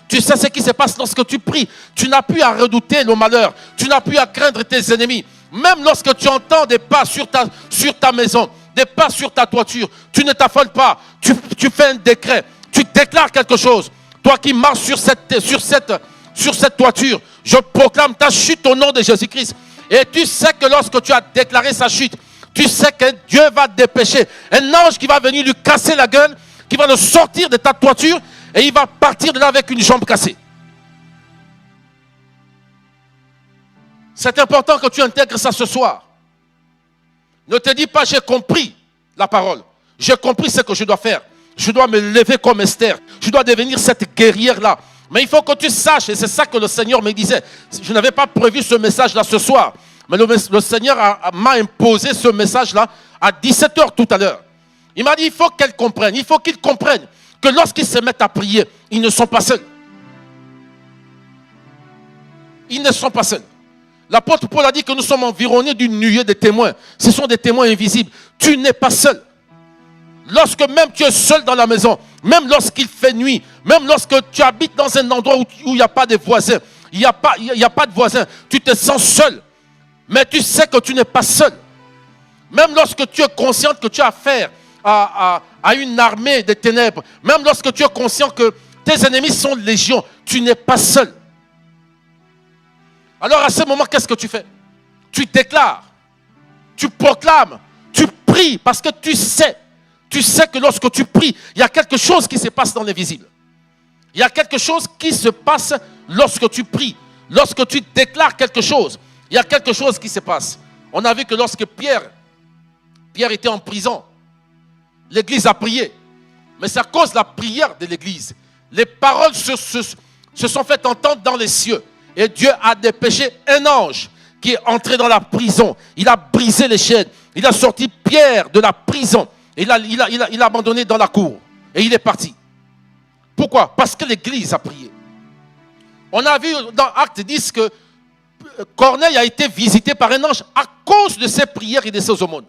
Tu sais ce qui se passe lorsque tu pries. Tu n'as plus à redouter le malheur. Tu n'as plus à craindre tes ennemis. Même lorsque tu entends des pas sur ta maison, des pas sur ta toiture, tu ne t'affoles pas. Tu fais un décret. Tu déclares quelque chose. Toi qui marches sur cette toiture, je proclame ta chute au nom de Jésus-Christ. Et tu sais que lorsque tu as déclaré sa chute, tu sais que Dieu va te dépêcher. Un ange qui va venir lui casser la gueule, qui va le sortir de ta toiture et il va partir de là avec une jambe cassée. C'est important que tu intègres ça ce soir. Ne te dis pas j'ai compris la parole. J'ai compris ce que je dois faire. Je dois me lever comme Esther. Je dois devenir cette guerrière-là. Mais il faut que tu saches, et c'est ça que le Seigneur me disait. Je n'avais pas prévu ce message-là ce soir. Mais le Seigneur m'a imposé ce message-là à 17h tout à l'heure. Il m'a dit, il faut qu'elle comprenne, il faut qu'ils comprennent que lorsqu'ils se mettent à prier, ils ne sont pas seuls. Ils ne sont pas seuls. L'apôtre Paul a dit que nous sommes environnés d'une nuée de témoins. Ce sont des témoins invisibles. Tu n'es pas seul. Lorsque même tu es seul dans la maison, même lorsqu'il fait nuit, même lorsque tu habites dans un endroit où il n'y a pas de voisins, il n'y a pas de voisins, tu te sens seul. Mais tu sais que tu n'es pas seul. Même lorsque tu es conscient que tu as affaire à une armée de ténèbres, même lorsque tu es conscient que tes ennemis sont légion, tu n'es pas seul. Alors à ce moment, qu'est-ce que tu fais? Tu déclares, tu proclames, tu pries parce que tu sais que lorsque tu pries, il y a quelque chose qui se passe dans l'invisible. Il y a quelque chose qui se passe lorsque tu pries, lorsque tu déclares quelque chose. Il y a quelque chose qui se passe. On a vu que lorsque Pierre était en prison, l'église a prié. Mais c'est à cause de la prière de l'église. Les paroles se sont fait entendre dans les cieux. Et Dieu a dépêché un ange qui est entré dans la prison. Il a brisé les chaînes. Il a sorti Pierre de la prison. Et il a abandonné dans la cour. Et il est parti. Pourquoi? Parce que l'église a prié. On a vu dans Acte 10 que Corneille a été visité par un ange à cause de ses prières et de ses aumônes.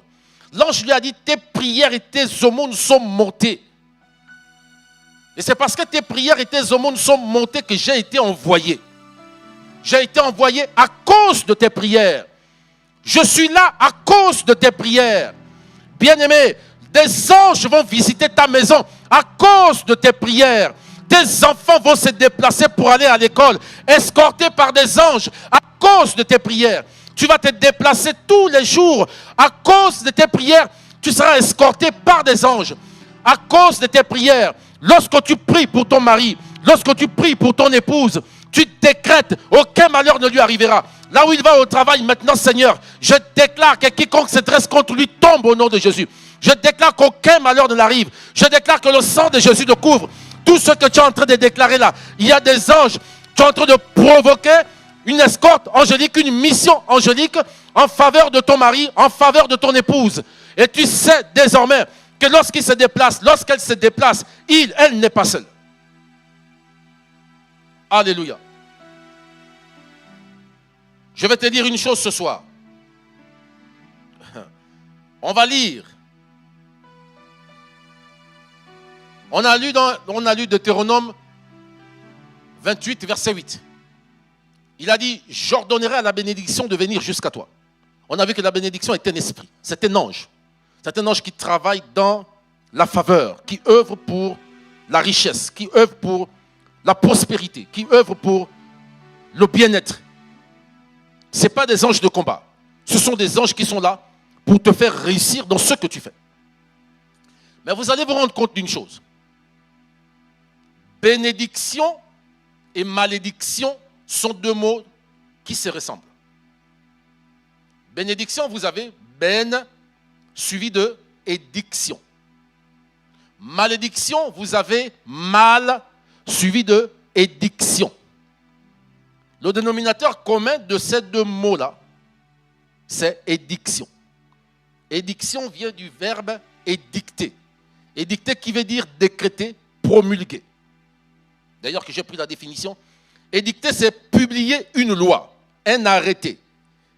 L'ange lui a dit, tes prières et tes aumônes sont montées. Et c'est parce que tes prières et tes aumônes sont montées que j'ai été envoyé. J'ai été envoyé à cause de tes prières. Je suis là à cause de tes prières. Bien-aimé, des anges vont visiter ta maison à cause de tes prières. Tes enfants vont se déplacer pour aller à l'école, escortés par des anges à cause de tes prières. Tu vas te déplacer tous les jours à cause de tes prières. Tu seras escorté par des anges à cause de tes prières. Lorsque tu pries pour ton mari, lorsque tu pries pour ton épouse, tu décrètes, aucun malheur ne lui arrivera. Là où il va au travail maintenant, Seigneur, je déclare que quiconque se dresse contre lui tombe au nom de Jésus. Je déclare qu'aucun malheur ne l'arrive. Je déclare que le sang de Jésus le couvre. Tout ce que tu es en train de déclarer là, il y a des anges. Tu es en train de provoquer une escorte angélique, une mission angélique en faveur de ton mari, en faveur de ton épouse. Et tu sais désormais que lorsqu'il se déplace, lorsqu'elle se déplace, elle n'est pas seule. Alléluia. Je vais te dire une chose ce soir. On va lire. On a lu Deutéronome 28, verset 8. Il a dit, j'ordonnerai à la bénédiction de venir jusqu'à toi. On a vu que la bénédiction est un esprit, c'est un ange. C'est un ange qui travaille dans la faveur, qui œuvre pour la richesse, qui œuvre pour la prospérité, qui œuvre pour le bien-être. Ce n'est pas des anges de combat. Ce sont des anges qui sont là pour te faire réussir dans ce que tu fais. Mais vous allez vous rendre compte d'une chose. Bénédiction et malédiction sont deux mots qui se ressemblent. Bénédiction, vous avez ben suivi de édiction. Malédiction, vous avez mal suivi de édiction. Le dénominateur commun de ces deux mots-là, c'est édiction. Édiction vient du verbe édicter. Édicter qui veut dire décréter, promulguer. D'ailleurs que j'ai pris la définition. Édicter, c'est publier une loi, un arrêté.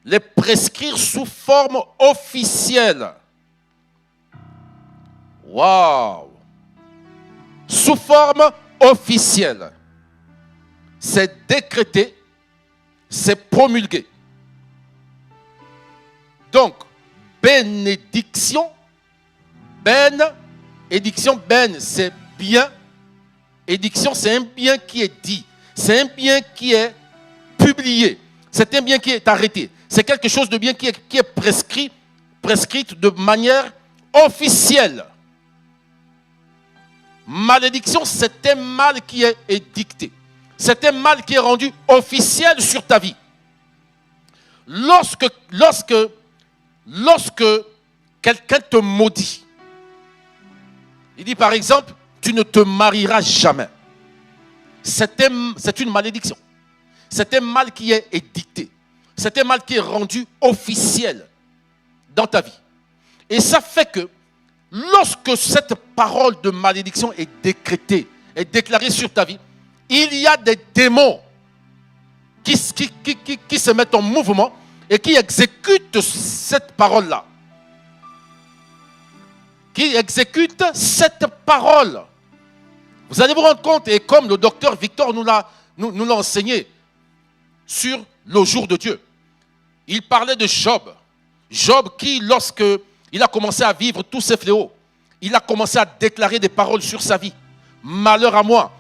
Les prescrire sous forme officielle. Waouh! Sous forme officielle. C'est décréter, c'est promulguer. Donc, bénédiction, édiction, c'est bien. Édiction, c'est un bien qui est dit. C'est un bien qui est publié. C'est un bien qui est arrêté. C'est quelque chose de bien qui est prescrit de manière officielle. Malédiction, c'est un mal qui est édicté. C'est un mal qui est rendu officiel sur ta vie. Lorsque quelqu'un te maudit, il dit par exemple, tu ne te marieras jamais. C'est une malédiction. C'est un mal qui est édicté. C'est un mal qui est rendu officiel dans ta vie. Et ça fait que lorsque cette parole de malédiction est décrétée, est déclarée sur ta vie, il y a des démons qui se mettent en mouvement et qui exécutent cette parole-là. Qui exécutent cette parole. Vous allez vous rendre compte, et comme le docteur Victor nous l'a enseigné sur le jour de Dieu, il parlait de Job. Job qui, lorsque il a commencé à vivre tous ces fléaux, il a commencé à déclarer des paroles sur sa vie. Malheur à moi.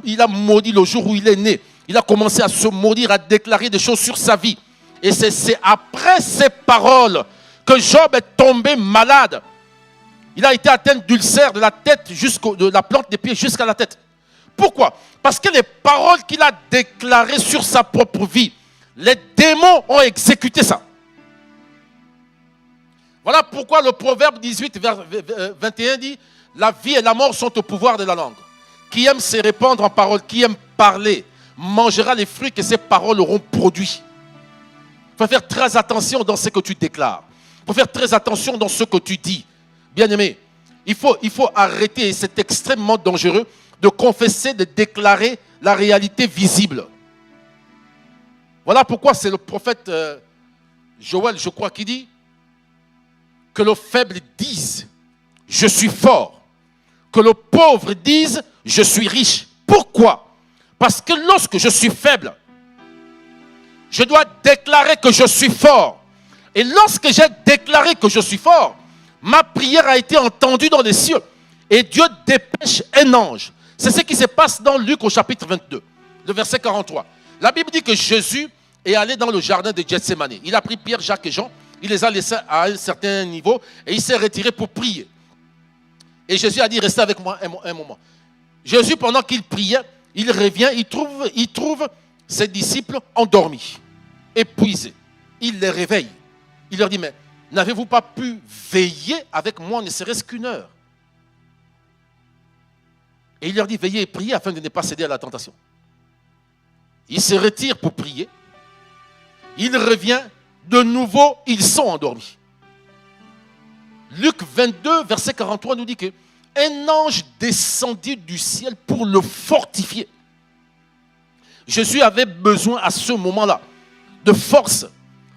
Il a maudit le jour où il est né. Il a commencé à se maudire, à déclarer des choses sur sa vie. Et c'est après ces paroles que Job est tombé malade. Il a été atteint d'ulcère de la tête de la plante des pieds jusqu'à la tête. Pourquoi? Parce que les paroles qu'il a déclarées sur sa propre vie, les démons ont exécuté ça. Voilà pourquoi le proverbe 18, 21 dit « La vie et la mort sont au pouvoir de la langue. Qui aime se répandre en paroles, qui aime parler, mangera les fruits que ces paroles auront produits. » Il faut faire très attention dans ce que tu déclares. Il faut faire très attention dans ce que tu dis. Bien-aimé, il faut arrêter, et c'est extrêmement dangereux, de confesser, de déclarer la réalité visible. Voilà pourquoi c'est le prophète Joël, je crois, qui dit que le faible dise « Je suis fort », que le pauvre dise « Je suis riche ». Pourquoi? Parce que lorsque je suis faible, je dois déclarer que je suis fort. Et lorsque j'ai déclaré que je suis fort, ma prière a été entendue dans les cieux. Et Dieu dépêche un ange. C'est ce qui se passe dans Luc au chapitre 22, le verset 43. La Bible dit que Jésus est allé dans le jardin de Gethsémani. Il a pris Pierre, Jacques et Jean. Il les a laissés à un certain niveau et il s'est retiré pour prier. Et Jésus a dit, restez avec moi un moment. Jésus, pendant qu'il priait, il revient, il trouve ses disciples endormis, épuisés. Il les réveille. Il leur dit, mais n'avez-vous pas pu veiller avec moi, ne serait-ce qu'une heure? Et il leur dit, veillez et priez afin de ne pas céder à la tentation. Il se retire pour prier. Il revient. De nouveau, ils sont endormis. Luc 22, verset 43 nous dit que un ange descendit du ciel pour le fortifier. Jésus avait besoin à ce moment-là de force.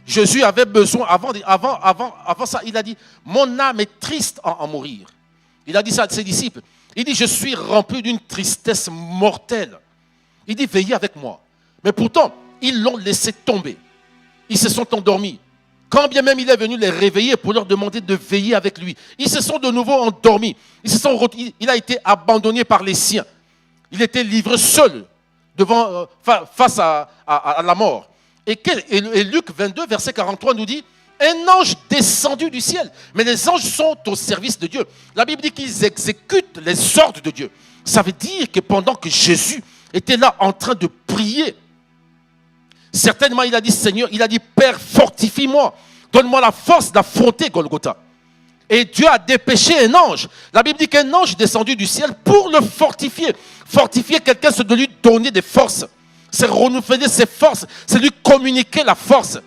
Jésus avait besoin, avant ça, il a dit, mon âme est triste en mourir. Il a dit ça à ses disciples. Il dit, je suis rempli d'une tristesse mortelle. Il dit, veillez avec moi. Mais pourtant, ils l'ont laissé tomber. Ils se sont endormis. Quand bien même il est venu les réveiller pour leur demander de veiller avec lui, ils se sont de nouveau endormis. Il a été abandonné par les siens. Il était livré seul face à la mort. Et Luc 22, verset 43 nous dit, un ange descendu du ciel. Mais les anges sont au service de Dieu. La Bible dit qu'ils exécutent les ordres de Dieu. Ça veut dire que pendant que Jésus était là en train de prier, certainement, il a dit, Seigneur, il a dit, Père, fortifie-moi. Donne-moi la force d'affronter Golgotha. Et Dieu a dépêché un ange. La Bible dit qu'un ange est descendu du ciel pour le fortifier. Fortifier quelqu'un, c'est de lui donner des forces. c'est renouveler ses forces, c'est lui communiquer la force.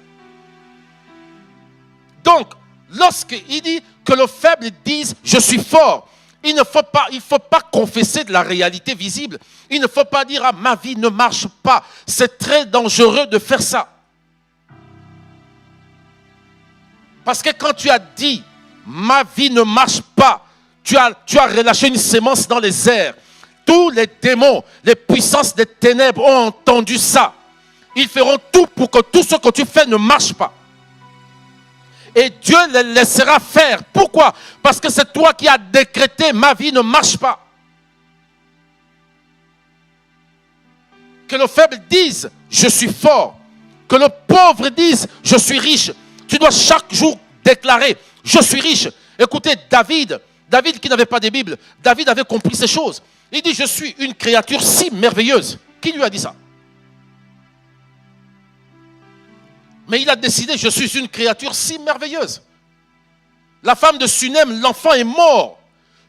Donc, lorsqu'il dit que le faible dise « je suis fort », il ne faut pas confesser de la réalité visible. Il ne faut pas dire « ah, ma vie ne marche pas ». C'est très dangereux de faire ça. Parce que quand tu as dit « ma vie ne marche pas », tu as relâché une sémence dans les airs. Tous les démons, les puissances des ténèbres ont entendu ça. Ils feront tout pour que tout ce que tu fais ne marche pas. Et Dieu les laissera faire. Pourquoi? Parce que c'est toi qui as décrété « ma vie ne marche pas ». Que le faible dise « je suis fort ». Que le pauvre dise « je suis riche ». Tu dois chaque jour déclarer « je suis riche ». Écoutez, David qui n'avait pas de Bible, David avait compris ces choses. Il dit « je suis une créature si merveilleuse ». Qui lui a dit ça? Mais il a décidé, je suis une créature si merveilleuse. La femme de Sunem, l'enfant est mort.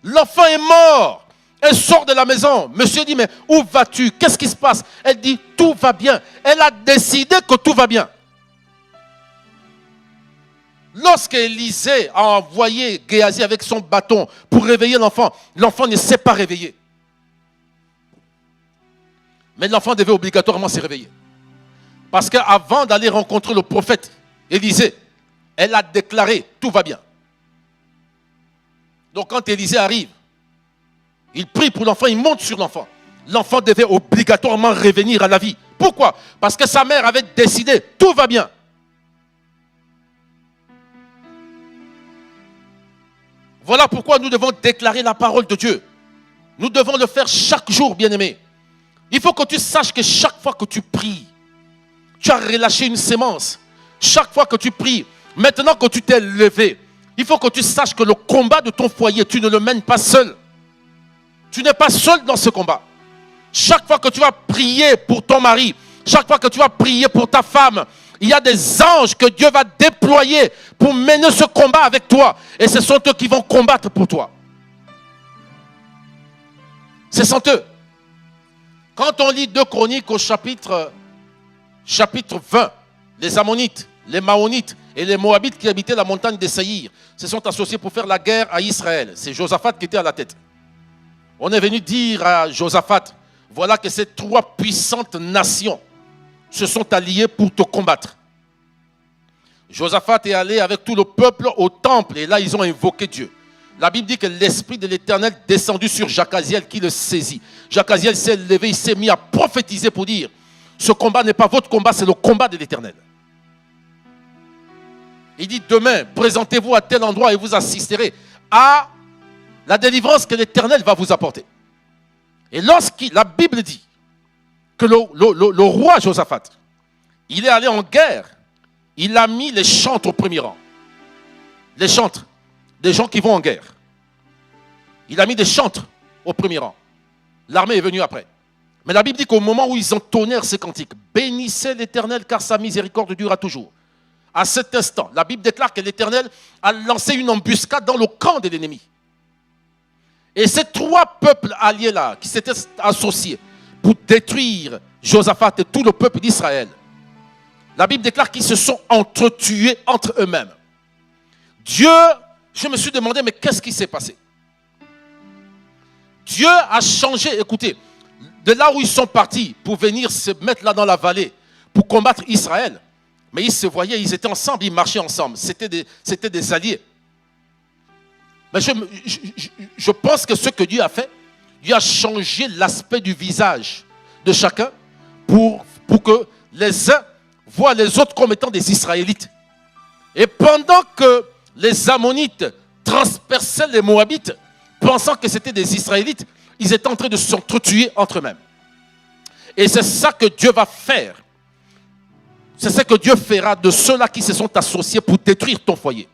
L'enfant est mort. Elle sort de la maison. Monsieur dit, mais où vas-tu? Qu'est-ce qui se passe? Elle dit, tout va bien. Elle a décidé que tout va bien. Lorsqu'Élisée a envoyé Géasi avec son bâton pour réveiller l'enfant, l'enfant ne s'est pas réveillé. Mais l'enfant devait obligatoirement se réveiller. Parce qu'avant d'aller rencontrer le prophète Élisée, elle a déclaré « tout va bien ». Donc quand Élisée arrive, il prie pour l'enfant, il monte sur l'enfant. L'enfant devait obligatoirement revenir à la vie. Pourquoi? Parce que sa mère avait décidé « tout va bien ». Voilà pourquoi nous devons déclarer la parole de Dieu. Nous devons le faire chaque jour, bien-aimé. Il faut que tu saches que chaque fois que tu pries, tu as relâché une sémence. Chaque fois que tu pries, maintenant que tu t'es levé, il faut que tu saches que le combat de ton foyer, tu ne le mènes pas seul. Tu n'es pas seul dans ce combat. Chaque fois que tu vas prier pour ton mari, chaque fois que tu vas prier pour ta femme, il y a des anges que Dieu va déployer pour mener ce combat avec toi. Et ce sont eux qui vont combattre pour toi. Ce sont eux. Quand on lit 2 Chroniques au chapitre 20, les Ammonites, les Maonites et les Moabites qui habitaient la montagne des Séhir se sont associés pour faire la guerre à Israël. C'est Josaphat qui était à la tête. On est venu dire à Josaphat, voilà que ces 3 puissantes nations se sont alliées pour te combattre. Josaphat est allé avec tout le peuple au temple et là ils ont invoqué Dieu. La Bible dit que l'Esprit de l'Éternel descendu sur Jacaziel qui le saisit. Jacaziel s'est levé, il s'est mis à prophétiser pour dire ce combat n'est pas votre combat, c'est le combat de l'Éternel. Il dit demain, présentez-vous à tel endroit et vous assisterez à la délivrance que l'Éternel va vous apporter. Et la Bible dit que le roi Josaphat, il est allé en guerre, il a mis les chantres au premier rang. Les chantres, des gens qui vont en guerre. Il a mis des chantres au premier rang. L'armée est venue après. Mais la Bible dit qu'au moment où ils entonnèrent ces cantiques, bénissez l'Éternel car sa miséricorde durera toujours. À cet instant, la Bible déclare que l'Éternel a lancé une embuscade dans le camp de l'ennemi. Et ces 3 peuples alliés-là, qui s'étaient associés pour détruire Josaphat et tout le peuple d'Israël, la Bible déclare qu'ils se sont entretués entre eux-mêmes. Dieu, je me suis demandé, mais qu'est-ce qui s'est passé? Dieu a changé, écoutez, de là où ils sont partis pour venir se mettre là dans la vallée pour combattre Israël. Mais ils se voyaient, ils étaient ensemble, ils marchaient ensemble. C'était des alliés. Mais je pense que ce que Dieu a fait, Dieu a changé l'aspect du visage de chacun pour que les uns voient les autres comme étant des Israélites. Et pendant que les Ammonites transperçaient les Moabites, pensant que c'était des Israélites, ils étaient en train de s'entretuer entre eux-mêmes. Et c'est ça que Dieu va faire. C'est ce que Dieu fera de ceux-là qui se sont associés pour détruire ton foyer.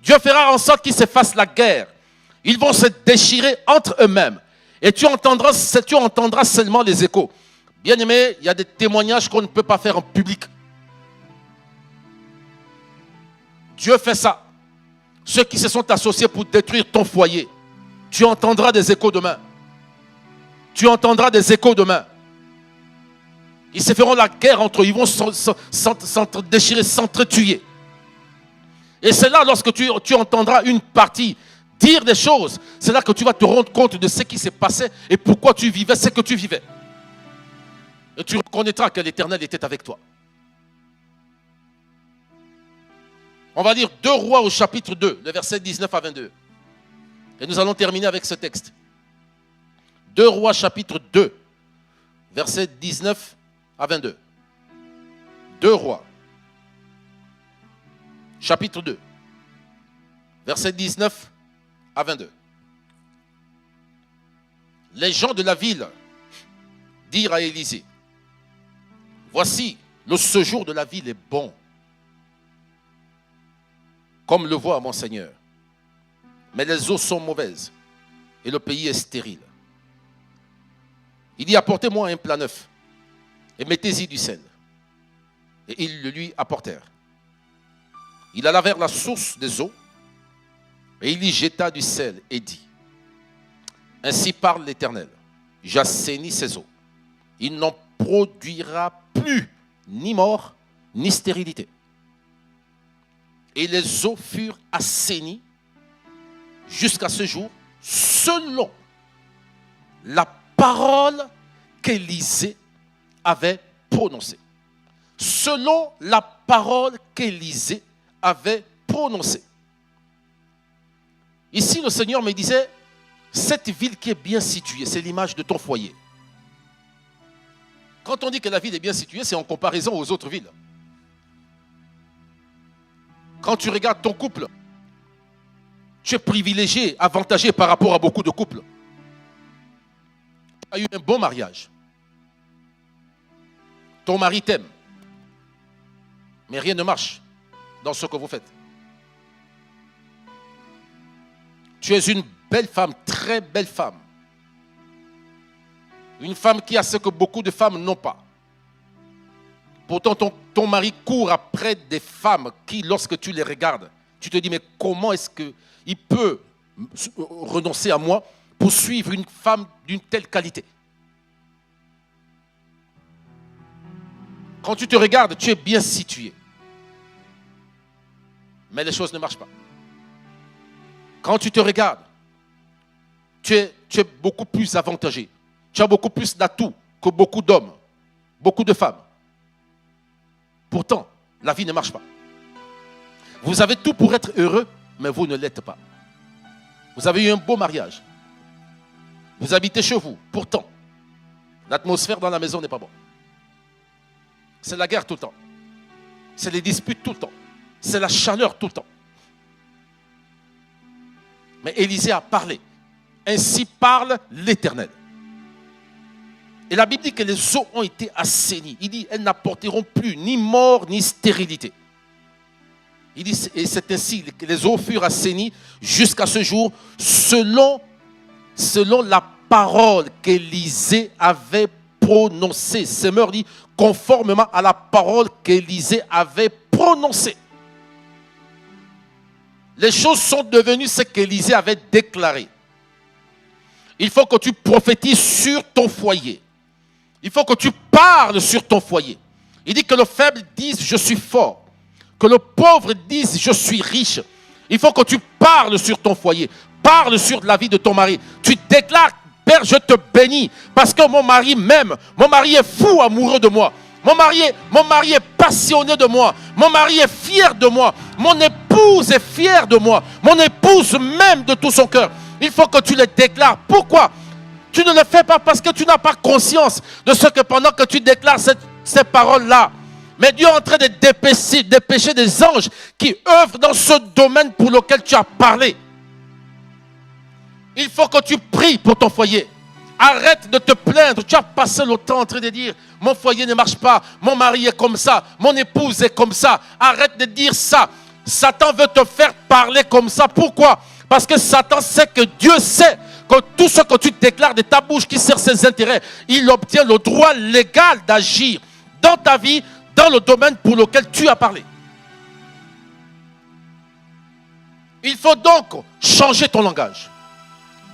Dieu fera en sorte qu'ils se fassent la guerre. Ils vont se déchirer entre eux-mêmes. Et tu entendras seulement les échos. Bien-aimé, il y a des témoignages qu'on ne peut pas faire en public. Dieu fait ça. Ceux qui se sont associés pour détruire ton foyer, tu entendras des échos demain. Tu entendras des échos demain. Ils se feront la guerre entre eux. Ils vont s'entre-déchirer, s'entretuer. Et c'est là, lorsque tu entendras une partie dire des choses, c'est là que tu vas te rendre compte de ce qui s'est passé et pourquoi tu vivais ce que tu vivais. Et tu reconnaîtras que l'Éternel était avec toi. On va lire 2 Rois au chapitre 2, le verset 19 à 22. Et nous allons terminer avec ce texte. 2 Rois chapitre 2, verset 19 à 22. 2 Rois, chapitre 2, verset 19 à 22. Les gens de la ville dirent à Élisée, voici, le séjour de la ville est bon, comme le voit mon Seigneur. Mais les eaux sont mauvaises et le pays est stérile. Il dit, apportez-moi un plat neuf et mettez-y du sel. Et ils le lui apportèrent. Il alla vers la source des eaux et il y jeta du sel et dit, ainsi parle l'Éternel, j'assainis ces eaux. Il n'en produira plus ni mort ni stérilité. Et les eaux furent assainies jusqu'à ce jour, selon la parole qu'Élisée avait prononcée. Selon la parole qu'Élisée avait prononcée. Ici, le Seigneur me disait, cette ville qui est bien située, c'est l'image de ton foyer. Quand on dit que la ville est bien située, c'est en comparaison aux autres villes. Quand tu regardes ton couple, tu es privilégié, avantagé par rapport à beaucoup de couples. Tu as eu un bon mariage. Ton mari t'aime. Mais rien ne marche dans ce que vous faites. Tu es une belle femme, très belle femme. Une femme qui a ce que beaucoup de femmes n'ont pas. Pourtant, ton mari court après des femmes qui, lorsque tu les regardes, tu te dis, mais comment est-ce qu'il peut renoncer à moi pour suivre une femme d'une telle qualité? Quand tu te regardes, tu es bien situé. Mais les choses ne marchent pas. Quand tu te regardes, tu es beaucoup plus avantagé. Tu as beaucoup plus d'atouts que beaucoup d'hommes, beaucoup de femmes. Pourtant, la vie ne marche pas. Vous avez tout pour être heureux, mais vous ne l'êtes pas. Vous avez eu un beau mariage. Vous habitez chez vous. Pourtant, l'atmosphère dans la maison n'est pas bonne. C'est la guerre tout le temps. C'est les disputes tout le temps. C'est la chaleur tout le temps. Mais Élisée a parlé. Ainsi parle l'Éternel. Et la Bible dit que les eaux ont été assainies. Il dit, elles n'apporteront plus ni mort ni stérilité. Il dit, et c'est ainsi que les eaux furent assainies jusqu'à ce jour, selon la parole qu'Élisée avait prononcée. Semeur dit, conformément à la parole qu'Élisée avait prononcée. Les choses sont devenues ce qu'Élisée avait déclaré. Il faut que tu prophétises sur ton foyer. Il faut que tu parles sur ton foyer. Il dit que le faible dise je suis fort. Que le pauvre dise je suis riche. Il faut que tu parles sur ton foyer. Parle sur la vie de ton mari. Tu déclares, Père, je te bénis parce que mon mari m'aime. Mon mari est fou amoureux de moi. Mon mari est passionné de moi. Mon mari est fier de moi. Mon épouse est fière de moi. Mon épouse m'aime de tout son cœur. Il faut que tu le déclares. Pourquoi? Tu ne le fais pas parce que tu n'as pas conscience de ce que pendant que tu déclares ces paroles-là, mais Dieu est en train de dépêcher des anges qui œuvrent dans ce domaine pour lequel tu as parlé. Il faut que tu pries pour ton foyer. Arrête de te plaindre. Tu as passé le temps en train de dire mon foyer ne marche pas, mon mari est comme ça, mon épouse est comme ça. Arrête de dire ça. Satan veut te faire parler comme ça. Pourquoi? Parce que Satan sait que Dieu sait que tout ce que tu déclares de ta bouche qui sert ses intérêts, il obtient le droit légal d'agir dans ta vie, dans le domaine pour lequel tu as parlé. Il faut donc changer ton langage.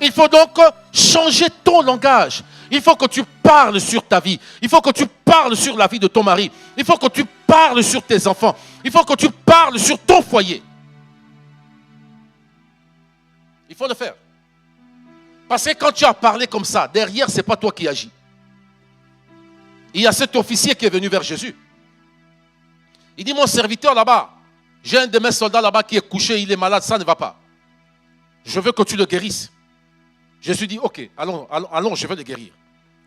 Il faut donc changer ton langage. Il faut que tu parles sur ta vie. Il faut que tu parles sur la vie de ton mari. Il faut que tu parles sur tes enfants. Il faut que tu parles sur ton foyer. Il faut le faire. Parce que quand tu as parlé comme ça, derrière, ce n'est pas toi qui agis. Il y a cet officier qui est venu vers Jésus. Il dit, mon serviteur là-bas, j'ai un de mes soldats là-bas qui est couché, il est malade, ça ne va pas. Je veux que tu le guérisses. Jésus dit, ok, allons, je vais le guérir.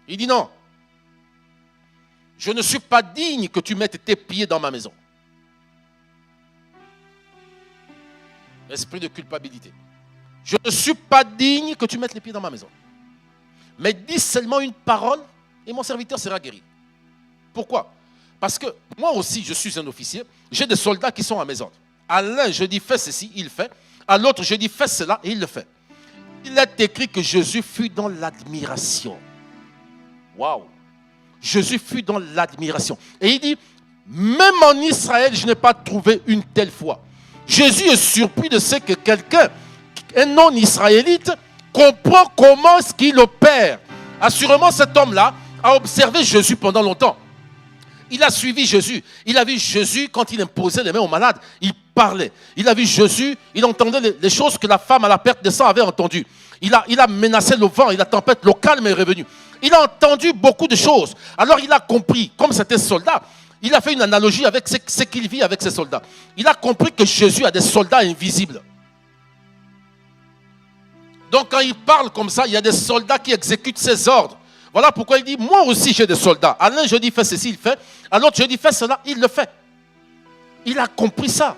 Il dit, non. Je ne suis pas digne que tu mettes tes pieds dans ma maison. Esprit de culpabilité. Je ne suis pas digne que tu mettes les pieds dans ma maison. Mais dis seulement une parole et mon serviteur sera guéri. Pourquoi? Parce que moi aussi, je suis un officier. J'ai des soldats qui sont à mes ordres. À l'un, je dis fais ceci, il fait. À l'autre, je dis fais cela et il le fait. Il est écrit que Jésus fut dans l'admiration. Waouh! Jésus fut dans l'admiration. Et il dit, même en Israël, je n'ai pas trouvé une telle foi. Jésus est surpris de ce que quelqu'un, un non-israélite, comprend comment est-ce qu'il opère. Assurément, cet homme-là a observé Jésus pendant longtemps. Il a suivi Jésus. Il a vu Jésus quand il imposait les mains aux malades. Il parlait. Il a vu Jésus. Il entendait les choses que la femme à la perte de sang avait entendues. Il a menacé le vent et la tempête. Le calme est revenu. Il a entendu beaucoup de choses. Alors il a compris, comme c'était soldat, il a fait une analogie avec ce qu'il vit avec ses soldats. Il a compris que Jésus a des soldats invisibles. Donc quand il parle comme ça, il y a des soldats qui exécutent ses ordres. Voilà pourquoi il dit, moi aussi j'ai des soldats. À l'un je dis fais ceci, il fait. À l'autre je dis fais cela, il le fait. Il a compris ça.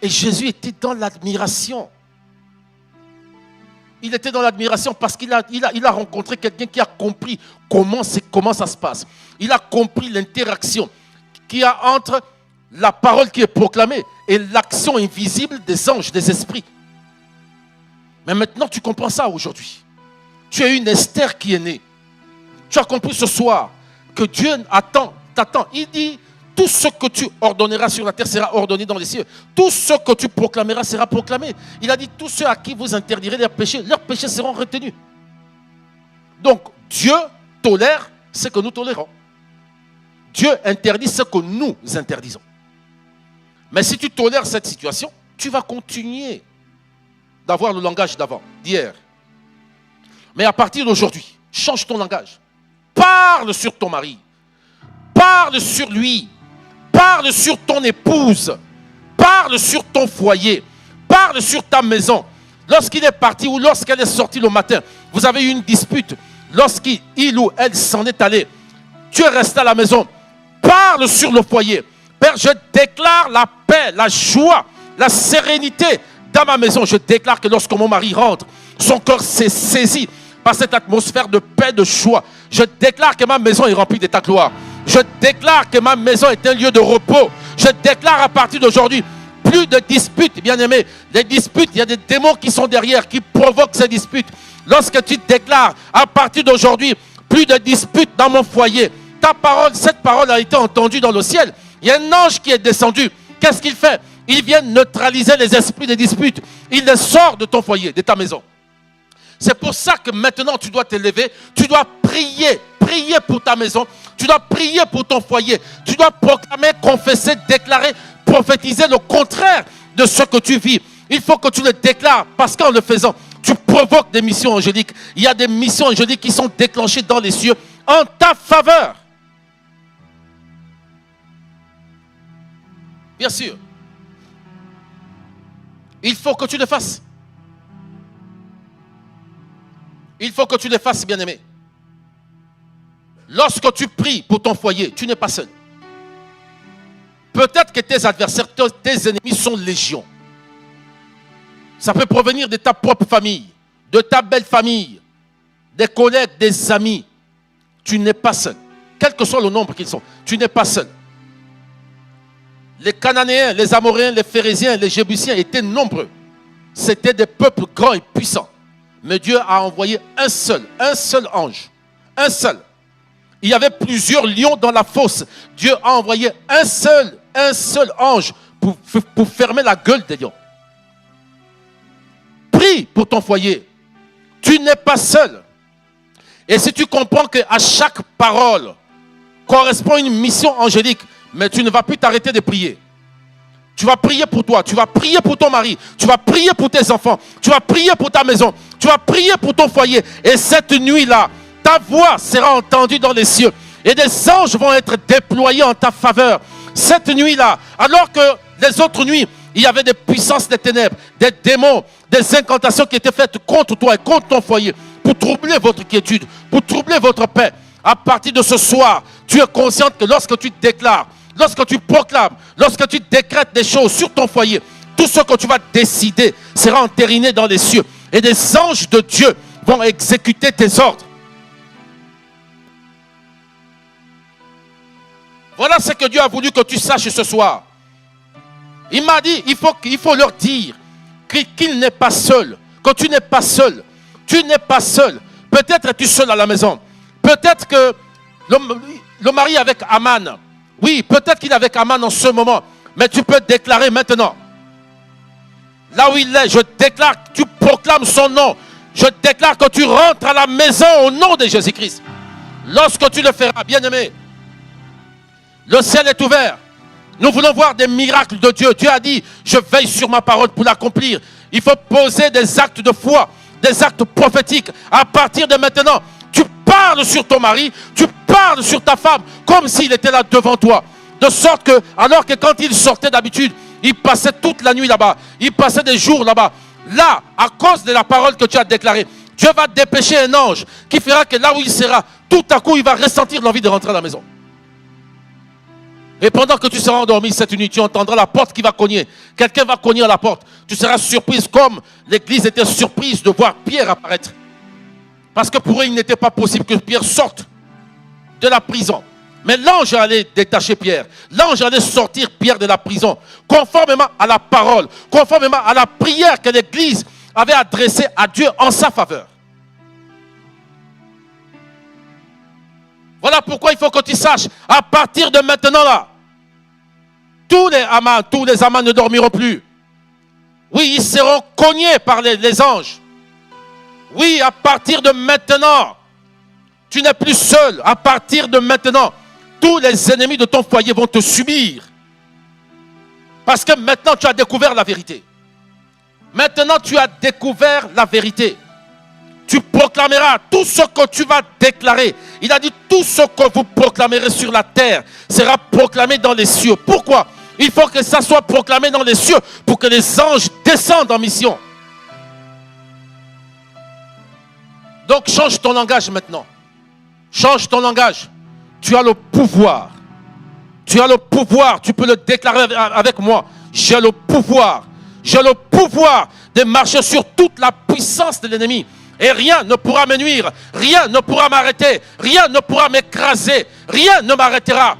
Et Jésus était dans l'admiration. Il était dans l'admiration parce qu'il a rencontré quelqu'un qui a compris comment ça se passe. Il a compris l'interaction qu'il y a entre la parole qui est proclamée et l'action invisible des anges, des esprits. Mais maintenant tu comprends ça aujourd'hui. Tu es une Esther qui est née. Tu as compris ce soir que Dieu t'attend. Il dit, tout ce que tu ordonneras sur la terre sera ordonné dans les cieux. Tout ce que tu proclameras sera proclamé. Il a dit, tous ceux à qui vous interdirez leurs péchés seront retenus. Donc, Dieu tolère ce que nous tolérons. Dieu interdit ce que nous interdisons. Mais si tu tolères cette situation, tu vas continuer d'avoir le langage d'avant, d'hier. Mais à partir d'aujourd'hui, change ton langage. Parle sur ton mari. Parle sur lui. Parle sur ton épouse. Parle sur ton foyer. Parle sur ta maison. Lorsqu'il est parti ou lorsqu'elle est sortie le matin, vous avez eu une dispute. Lorsqu'il ou elle s'en est allé, tu es resté à la maison. Parle sur le foyer. Père, je déclare la paix, la joie, la sérénité dans ma maison. Je déclare que lorsque mon mari rentre, son corps s'est saisi par cette atmosphère de paix, de joie. Je déclare que ma maison est remplie de ta gloire. Je déclare que ma maison est un lieu de repos. Je déclare à partir d'aujourd'hui, plus de disputes, bien-aimés. Les disputes, il y a des démons qui sont derrière, qui provoquent ces disputes. Lorsque tu déclares, à partir d'aujourd'hui, plus de disputes dans mon foyer, ta parole, cette parole a été entendue dans le ciel. Il y a un ange qui est descendu. Qu'est-ce qu'il fait? Il vient neutraliser les esprits des disputes. Il les sort de ton foyer, de ta maison. C'est pour ça que maintenant tu dois t'élever, tu dois prier pour ta maison, tu dois prier pour ton foyer, tu dois proclamer, confesser, déclarer, prophétiser le contraire de ce que tu vis. Il faut que tu le déclares parce qu'en le faisant, tu provoques des missions angéliques. Il y a des missions angéliques qui sont déclenchées dans les cieux en ta faveur. Bien sûr. Il faut que tu le fasses. Il faut que tu le fasses, bien-aimé. Lorsque tu pries pour ton foyer, tu n'es pas seul. Peut-être que tes adversaires, tes ennemis sont légion. Ça peut provenir de ta propre famille, de ta belle famille, des collègues, des amis. Tu n'es pas seul. Quel que soit le nombre qu'ils sont, tu n'es pas seul. Les Cananéens, les Amoréens, les Phérésiens, les Jébusiens étaient nombreux. C'était des peuples grands et puissants. Mais Dieu a envoyé un seul ange. Un seul. Il y avait plusieurs lions dans la fosse. Dieu a envoyé un seul ange pour fermer la gueule des lions. Prie pour ton foyer. Tu n'es pas seul. Et si tu comprends qu'à chaque parole correspond une mission angélique, mais tu ne vas plus t'arrêter de prier. Tu vas prier pour toi, tu vas prier pour ton mari, tu vas prier pour tes enfants, tu vas prier pour ta maison, tu vas prier pour ton foyer. Et cette nuit-là, ta voix sera entendue dans les cieux. Et des anges vont être déployés en ta faveur. Cette nuit-là, alors que les autres nuits, il y avait des puissances des ténèbres, des démons, des incantations qui étaient faites contre toi et contre ton foyer, pour troubler votre quiétude, pour troubler votre paix. À partir de ce soir, tu es consciente que lorsque tu déclares, lorsque tu proclames, lorsque tu décrètes des choses sur ton foyer, tout ce que tu vas décider sera entériné dans les cieux. Et des anges de Dieu vont exécuter tes ordres. Voilà ce que Dieu a voulu que tu saches ce soir. Il m'a dit, il faut leur dire qu'il n'est pas seul, que tu n'es pas seul. Tu n'es pas seul. Peut-être es-tu seul à la maison. Peut-être que le mari avec Aman, oui, peut-être qu'il est avec Aman en ce moment, mais tu peux déclarer maintenant. Là où il est, je déclare, tu proclames son nom. Je déclare que tu rentres à la maison au nom de Jésus-Christ. Lorsque tu le feras, bien-aimé, le ciel est ouvert. Nous voulons voir des miracles de Dieu. Dieu a dit, je veille sur ma parole pour l'accomplir. Il faut poser des actes de foi, des actes prophétiques. À partir de maintenant, tu parles sur ton mari, tu parles sur ta femme, comme s'il était là devant toi. De sorte que, alors que quand il sortait d'habitude, il passait toute la nuit là-bas, il passait des jours là-bas. Là, à cause de la parole que tu as déclarée, Dieu va dépêcher un ange qui fera que là où il sera, tout à coup, il va ressentir l'envie de rentrer à la maison. Et pendant que tu seras endormi cette nuit, tu entendras la porte qui va cogner. Quelqu'un va cogner à la porte. Tu seras surprise comme l'église était surprise de voir Pierre apparaître. Parce que pour eux, il n'était pas possible que Pierre sorte de la prison. Mais l'ange allait détacher Pierre. L'ange allait sortir Pierre de la prison. Conformément à la parole, conformément à la prière que l'église avait adressée à Dieu en sa faveur. Voilà pourquoi il faut que tu saches, à partir de maintenant là, tous les amants ne dormiront plus. Oui, ils seront cognés par les anges. Oui, à partir de maintenant, tu n'es plus seul. À partir de maintenant, tous les ennemis de ton foyer vont te subir. Parce que maintenant, tu as découvert la vérité. Maintenant, tu as découvert la vérité. Tu proclameras tout ce que tu vas déclarer. Il a dit, tout ce que vous proclamerez sur la terre sera proclamé dans les cieux. Pourquoi? Il faut que ça soit proclamé dans les cieux pour que les anges descendent en mission. Donc change ton langage maintenant. Change ton langage. Tu as le pouvoir. Tu as le pouvoir. Tu peux le déclarer avec moi. J'ai le pouvoir. J'ai le pouvoir de marcher sur toute la puissance de l'ennemi. Et rien ne pourra me nuire. Rien ne pourra m'arrêter. Rien ne pourra m'écraser. Rien ne m'arrêtera.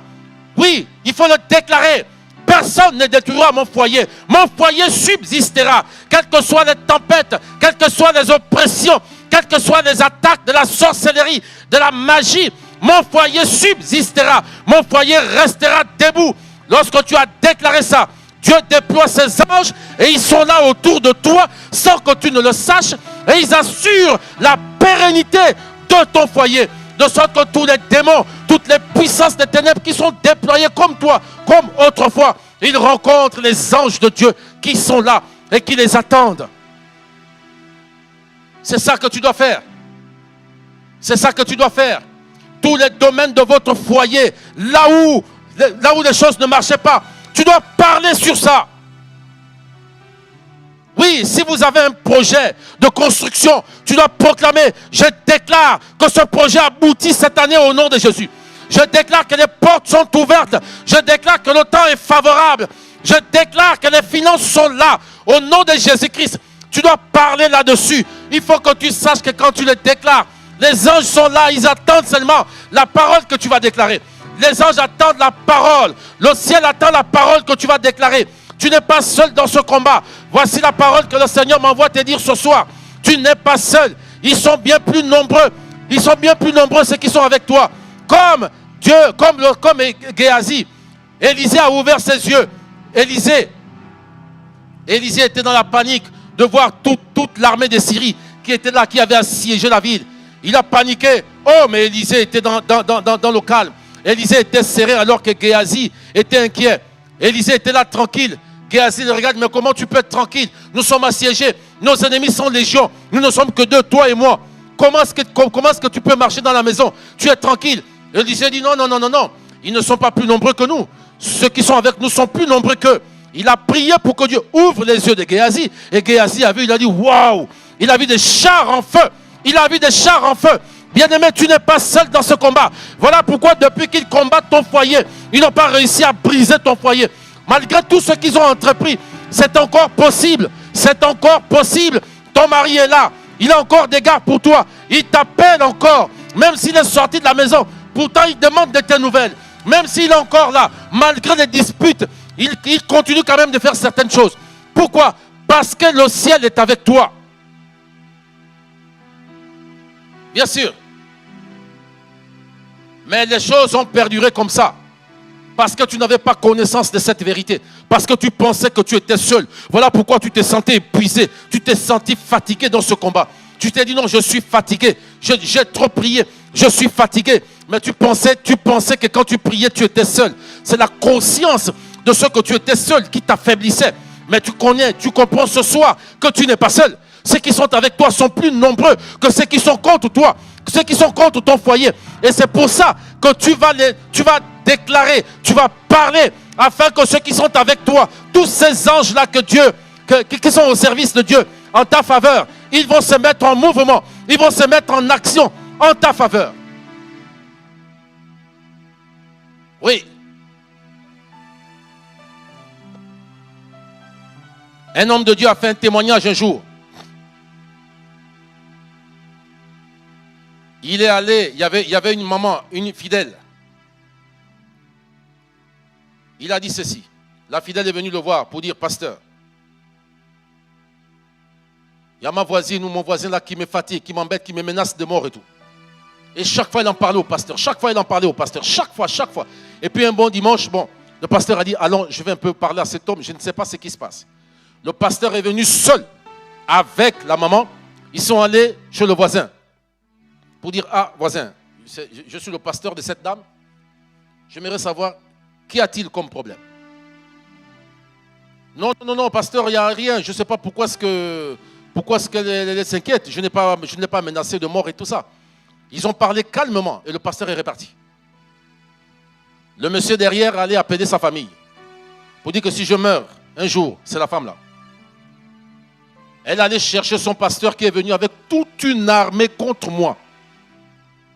Oui, il faut le déclarer. Personne ne détruira mon foyer. Mon foyer subsistera. Quelles que soient les tempêtes, quelles que soient les oppressions, quelles que soient les attaques de la sorcellerie, de la magie, mon foyer subsistera. Mon foyer restera debout. Lorsque tu as déclaré ça, Dieu déploie ses anges et ils sont là autour de toi sans que tu ne le saches et ils assurent la pérennité de ton foyer. De sorte que tous les démons, toutes les puissances des ténèbres qui sont déployées comme toi, comme autrefois, ils rencontrent les anges de Dieu qui sont là et qui les attendent. C'est ça que tu dois faire. C'est ça que tu dois faire. Tous les domaines de votre foyer, là où les choses ne marchaient pas, tu dois parler sur ça. Oui, si vous avez un projet de construction, tu dois proclamer, je déclare que ce projet aboutit cette année au nom de Jésus. Je déclare que les portes sont ouvertes. Je déclare que le temps est favorable. Je déclare que les finances sont là au nom de Jésus-Christ. Tu dois parler là-dessus. Il faut que tu saches que quand tu le déclares, les anges sont là, ils attendent seulement la parole que tu vas déclarer. Les anges attendent la parole. Le ciel attend la parole que tu vas déclarer. Tu n'es pas seul dans ce combat. Voici la parole que le Seigneur m'envoie te dire ce soir. Tu n'es pas seul. Ils sont bien plus nombreux. Ils sont bien plus nombreux ceux qui sont avec toi. Comme Dieu, comme Géasi. Élisée a ouvert ses yeux. Élisée était dans la panique de voir toute l'armée de Syrie qui était là, qui avait assiégé la ville. Il a paniqué. Oh, mais Élisée était dans le calme. Élisée était serré alors que Géasi était inquiet. Élisée était là tranquille. Géasi le regarde, mais comment tu peux être tranquille? Nous sommes assiégés. Nos ennemis sont légions. Nous ne sommes que deux, toi et moi. Comment est-ce que tu peux marcher dans la maison? Tu es tranquille. Élisée dit non, non, non, non, non. Ils ne sont pas plus nombreux que nous. Ceux qui sont avec nous sont plus nombreux qu'eux. Il a prié pour que Dieu ouvre les yeux de Géasi. Et Géasi a vu, il a dit waouh! Il a vu des chars en feu. Il a vu des chars en feu. Bien-aimé, tu n'es pas seul dans ce combat. Voilà pourquoi depuis qu'ils combattent ton foyer, ils n'ont pas réussi à briser ton foyer. Malgré tout ce qu'ils ont entrepris, c'est encore possible. C'est encore possible. Ton mari est là. Il a encore des gars pour toi. Il t'appelle encore. Même s'il est sorti de la maison. Pourtant, il demande de tes nouvelles. Même s'il est encore là, malgré les disputes, il continue quand même de faire certaines choses. Pourquoi? Parce que le ciel est avec toi. Bien sûr. Mais les choses ont perduré comme ça. Parce que tu n'avais pas connaissance de cette vérité. Parce que tu pensais que tu étais seul. Voilà pourquoi tu t'es senti épuisé. Tu t'es senti fatigué dans ce combat. Tu t'es dit non, je suis fatigué. J'ai trop prié. Je suis fatigué. Mais tu pensais que quand tu priais, tu étais seul. C'est la conscience de ce que tu étais seul qui t'affaiblissait. Mais tu comprends ce soir que tu n'es pas seul. Ceux qui sont avec toi sont plus nombreux que ceux qui sont contre toi. Ceux qui sont contre ton foyer. Et c'est pour ça que tu vas déclarer, tu vas parler, afin que ceux qui sont avec toi, tous ces anges-là qui sont au service de Dieu, en ta faveur, ils vont se mettre en mouvement, ils vont se mettre en action en ta faveur. Oui. Un homme de Dieu a fait un témoignage un jour. Il est allé, il y avait une maman, une fidèle. Il a dit ceci. La fidèle est venue le voir pour dire, pasteur, il y a ma voisine ou mon voisin là qui me fatigue, qui m'embête, qui me menace de mort et tout. Et chaque fois, il en parlait au pasteur. Chaque fois, il en parlait au pasteur. Chaque fois. Et puis un bon dimanche, le pasteur a dit, allons, je vais un peu parler à cet homme, je ne sais pas ce qui se passe. Le pasteur est venu seul avec la maman. Ils sont allés chez le voisin pour dire, ah, voisin, je suis le pasteur de cette dame. J'aimerais savoir, qu'y a-t-il comme problème? Non, pasteur, il n'y a rien. Je ne sais pas pourquoi est-ce qu'elle s'inquiète. Je n'ai pas menacé de mort et tout ça. Ils ont parlé calmement et le pasteur est reparti. Le monsieur derrière allait appeler sa famille pour dire que si je meurs un jour, c'est la femme là. Elle allait chercher son pasteur qui est venu avec toute une armée contre moi.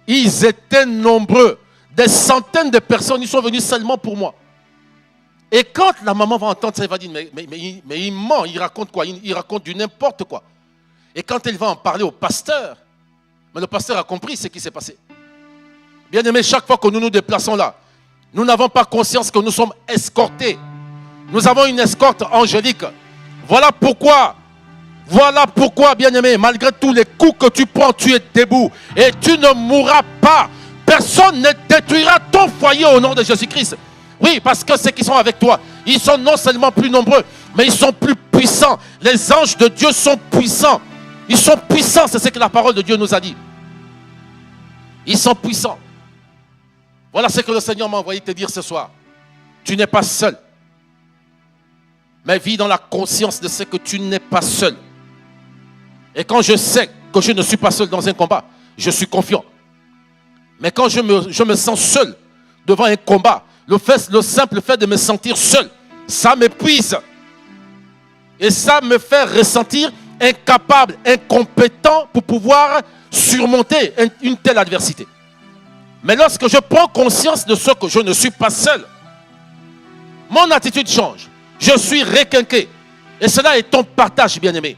Ils étaient nombreux. Des centaines de personnes, ils sont venus seulement pour moi. Et quand la maman va entendre ça, elle va dire, mais il ment, il raconte quoi? Il raconte du n'importe quoi. Et quand elle va en parler au pasteur, mais le pasteur a compris ce qui s'est passé. Bien aimé, chaque fois que nous nous déplaçons là, nous n'avons pas conscience que nous sommes escortés. Nous avons une escorte angélique. Voilà pourquoi, bien aimé, malgré tous les coups que tu prends, tu es debout. Et tu ne mourras pas. Personne ne détruira ton foyer au nom de Jésus-Christ. Oui, parce que ceux qui sont avec toi, ils sont non seulement plus nombreux, mais ils sont plus puissants. Les anges de Dieu sont puissants. Ils sont puissants, c'est ce que la parole de Dieu nous a dit. Ils sont puissants. Voilà ce que le Seigneur m'a envoyé te dire ce soir. Tu n'es pas seul. Mais vis dans la conscience de ce que tu n'es pas seul. Et quand je sais que je ne suis pas seul dans un combat, je suis confiant. Mais quand je me sens seul devant un combat, le simple fait de me sentir seul, ça m'épuise. Et ça me fait ressentir incapable, incompétent pour pouvoir surmonter une telle adversité. Mais lorsque je prends conscience de ce que je ne suis pas seul, mon attitude change. Je suis requinqué. Et cela est ton partage, bien-aimé.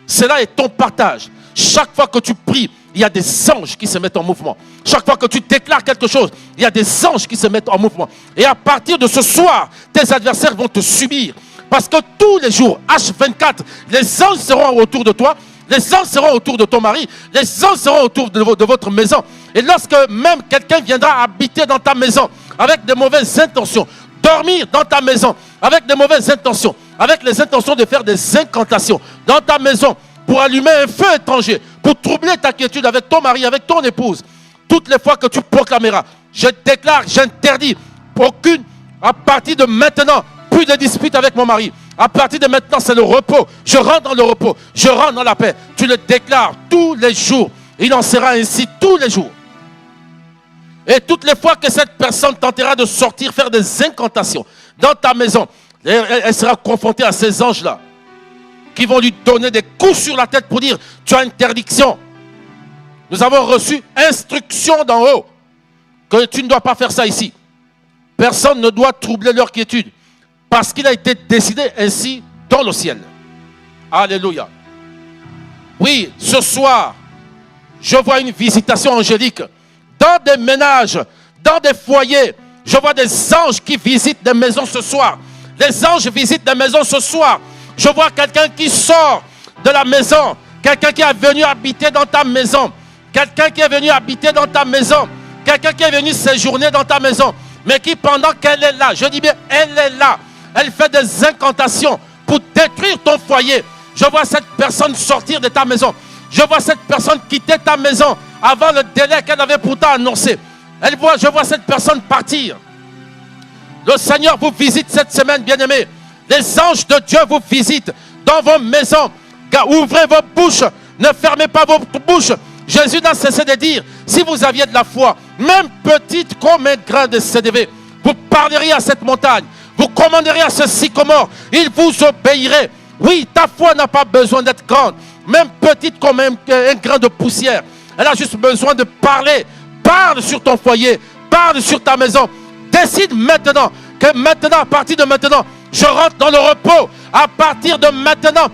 Cela est ton partage. Chaque fois que tu pries, il y a des anges qui se mettent en mouvement. Chaque fois que tu déclares quelque chose, il y a des anges qui se mettent en mouvement. Et à partir de ce soir, tes adversaires vont te subir. Parce que tous les jours, H24, les anges seront autour de toi. Les anges seront autour de ton mari. Les anges seront autour de votre maison. Et lorsque même quelqu'un viendra habiter dans ta maison avec de mauvaises intentions, dormir dans ta maison avec de mauvaises intentions, avec les intentions de faire des incantations dans ta maison, pour allumer un feu étranger, pour troubler ta quiétude avec ton mari, avec ton épouse. Toutes les fois que tu proclameras, je déclare, j'interdis aucune, à partir de maintenant, plus de disputes avec mon mari. À partir de maintenant, c'est le repos. Je rentre dans le repos, je rentre dans la paix. Tu le déclares tous les jours. Il en sera ainsi tous les jours. Et toutes les fois que cette personne tentera de sortir, faire des incantations dans ta maison, elle sera confrontée à ces anges-là qui vont lui donner des coups sur la tête pour dire, tu as interdiction. Nous avons reçu instruction d'en haut que tu ne dois pas faire ça ici. Personne ne doit troubler leur quiétude parce qu'il a été décidé ainsi dans le ciel. Alléluia. Oui, ce soir, je vois une visitation angélique dans des ménages, dans des foyers. Je vois des anges qui visitent des maisons ce soir. Les anges visitent des maisons ce soir. Je vois quelqu'un qui sort de la maison. Quelqu'un qui est venu habiter dans ta maison. Quelqu'un qui est venu habiter dans ta maison. Quelqu'un qui est venu séjourner dans ta maison. Mais qui pendant qu'elle est là, je dis bien elle est là, elle fait des incantations pour détruire ton foyer. Je vois cette personne sortir de ta maison. Je vois cette personne quitter ta maison avant le délai qu'elle avait pourtant annoncé. Je vois cette personne partir. Le Seigneur vous visite cette semaine, bien-aimés. Les anges de Dieu vous visitent dans vos maisons. Ouvrez vos bouches, ne fermez pas vos bouches. Jésus n'a cessé de dire, si vous aviez de la foi, même petite comme un grain de sénévé, vous parleriez à cette montagne, vous commanderiez à ce sycomore, il vous obéirait. Oui, ta foi n'a pas besoin d'être grande, même petite comme un grain de poussière. Elle a juste besoin de parler. Parle sur ton foyer, parle sur ta maison. Décide maintenant que maintenant, à partir de maintenant, je rentre dans le repos. À partir de maintenant,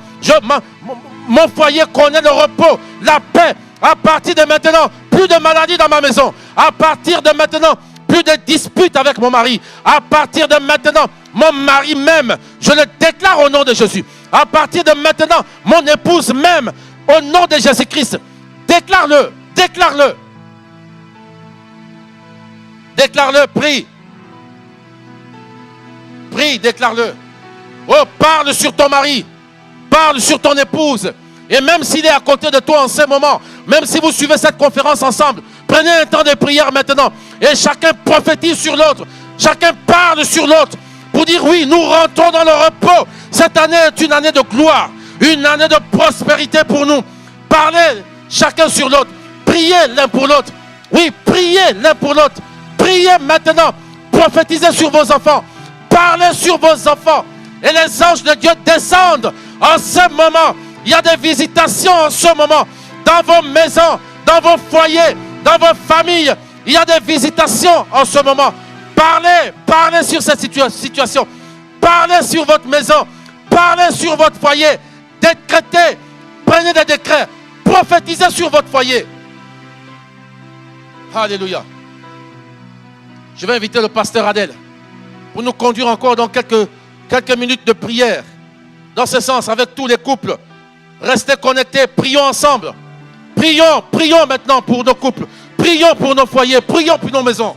mon foyer connaît le repos, la paix. À partir de maintenant, plus de maladies dans ma maison. À partir de maintenant, plus de disputes avec mon mari. À partir de maintenant, mon mari m'aime. Je le déclare au nom de Jésus. À partir de maintenant, mon épouse m'aime. Au nom de Jésus-Christ. Déclare-le. Déclare-le. Déclare-le, prie. Prie, déclare-le. Oh, parle sur ton mari. Parle sur ton épouse. Et même s'il est à côté de toi en ce moment, même si vous suivez cette conférence ensemble, prenez un temps de prière maintenant. Et chacun prophétise sur l'autre. Chacun parle sur l'autre. Pour dire oui, nous rentrons dans le repos. Cette année est une année de gloire. Une année de prospérité pour nous. Parlez chacun sur l'autre. Priez l'un pour l'autre. Oui, priez l'un pour l'autre. Priez maintenant. Prophétisez sur vos enfants. Parlez sur vos enfants. Et les anges de Dieu descendent en ce moment. Il y a des visitations en ce moment. Dans vos maisons, dans vos foyers, dans vos familles. Il y a des visitations en ce moment. Parlez sur cette situation. Parlez sur votre maison. Parlez sur votre foyer. Décrétez. Prenez des décrets. Prophétisez sur votre foyer. Alléluia. Je vais inviter le pasteur Adèle pour nous conduire encore dans quelques minutes de prière. Dans ce sens, avec tous les couples. Restez connectés, prions ensemble. Prions maintenant pour nos couples. Prions pour nos foyers, prions pour nos maisons.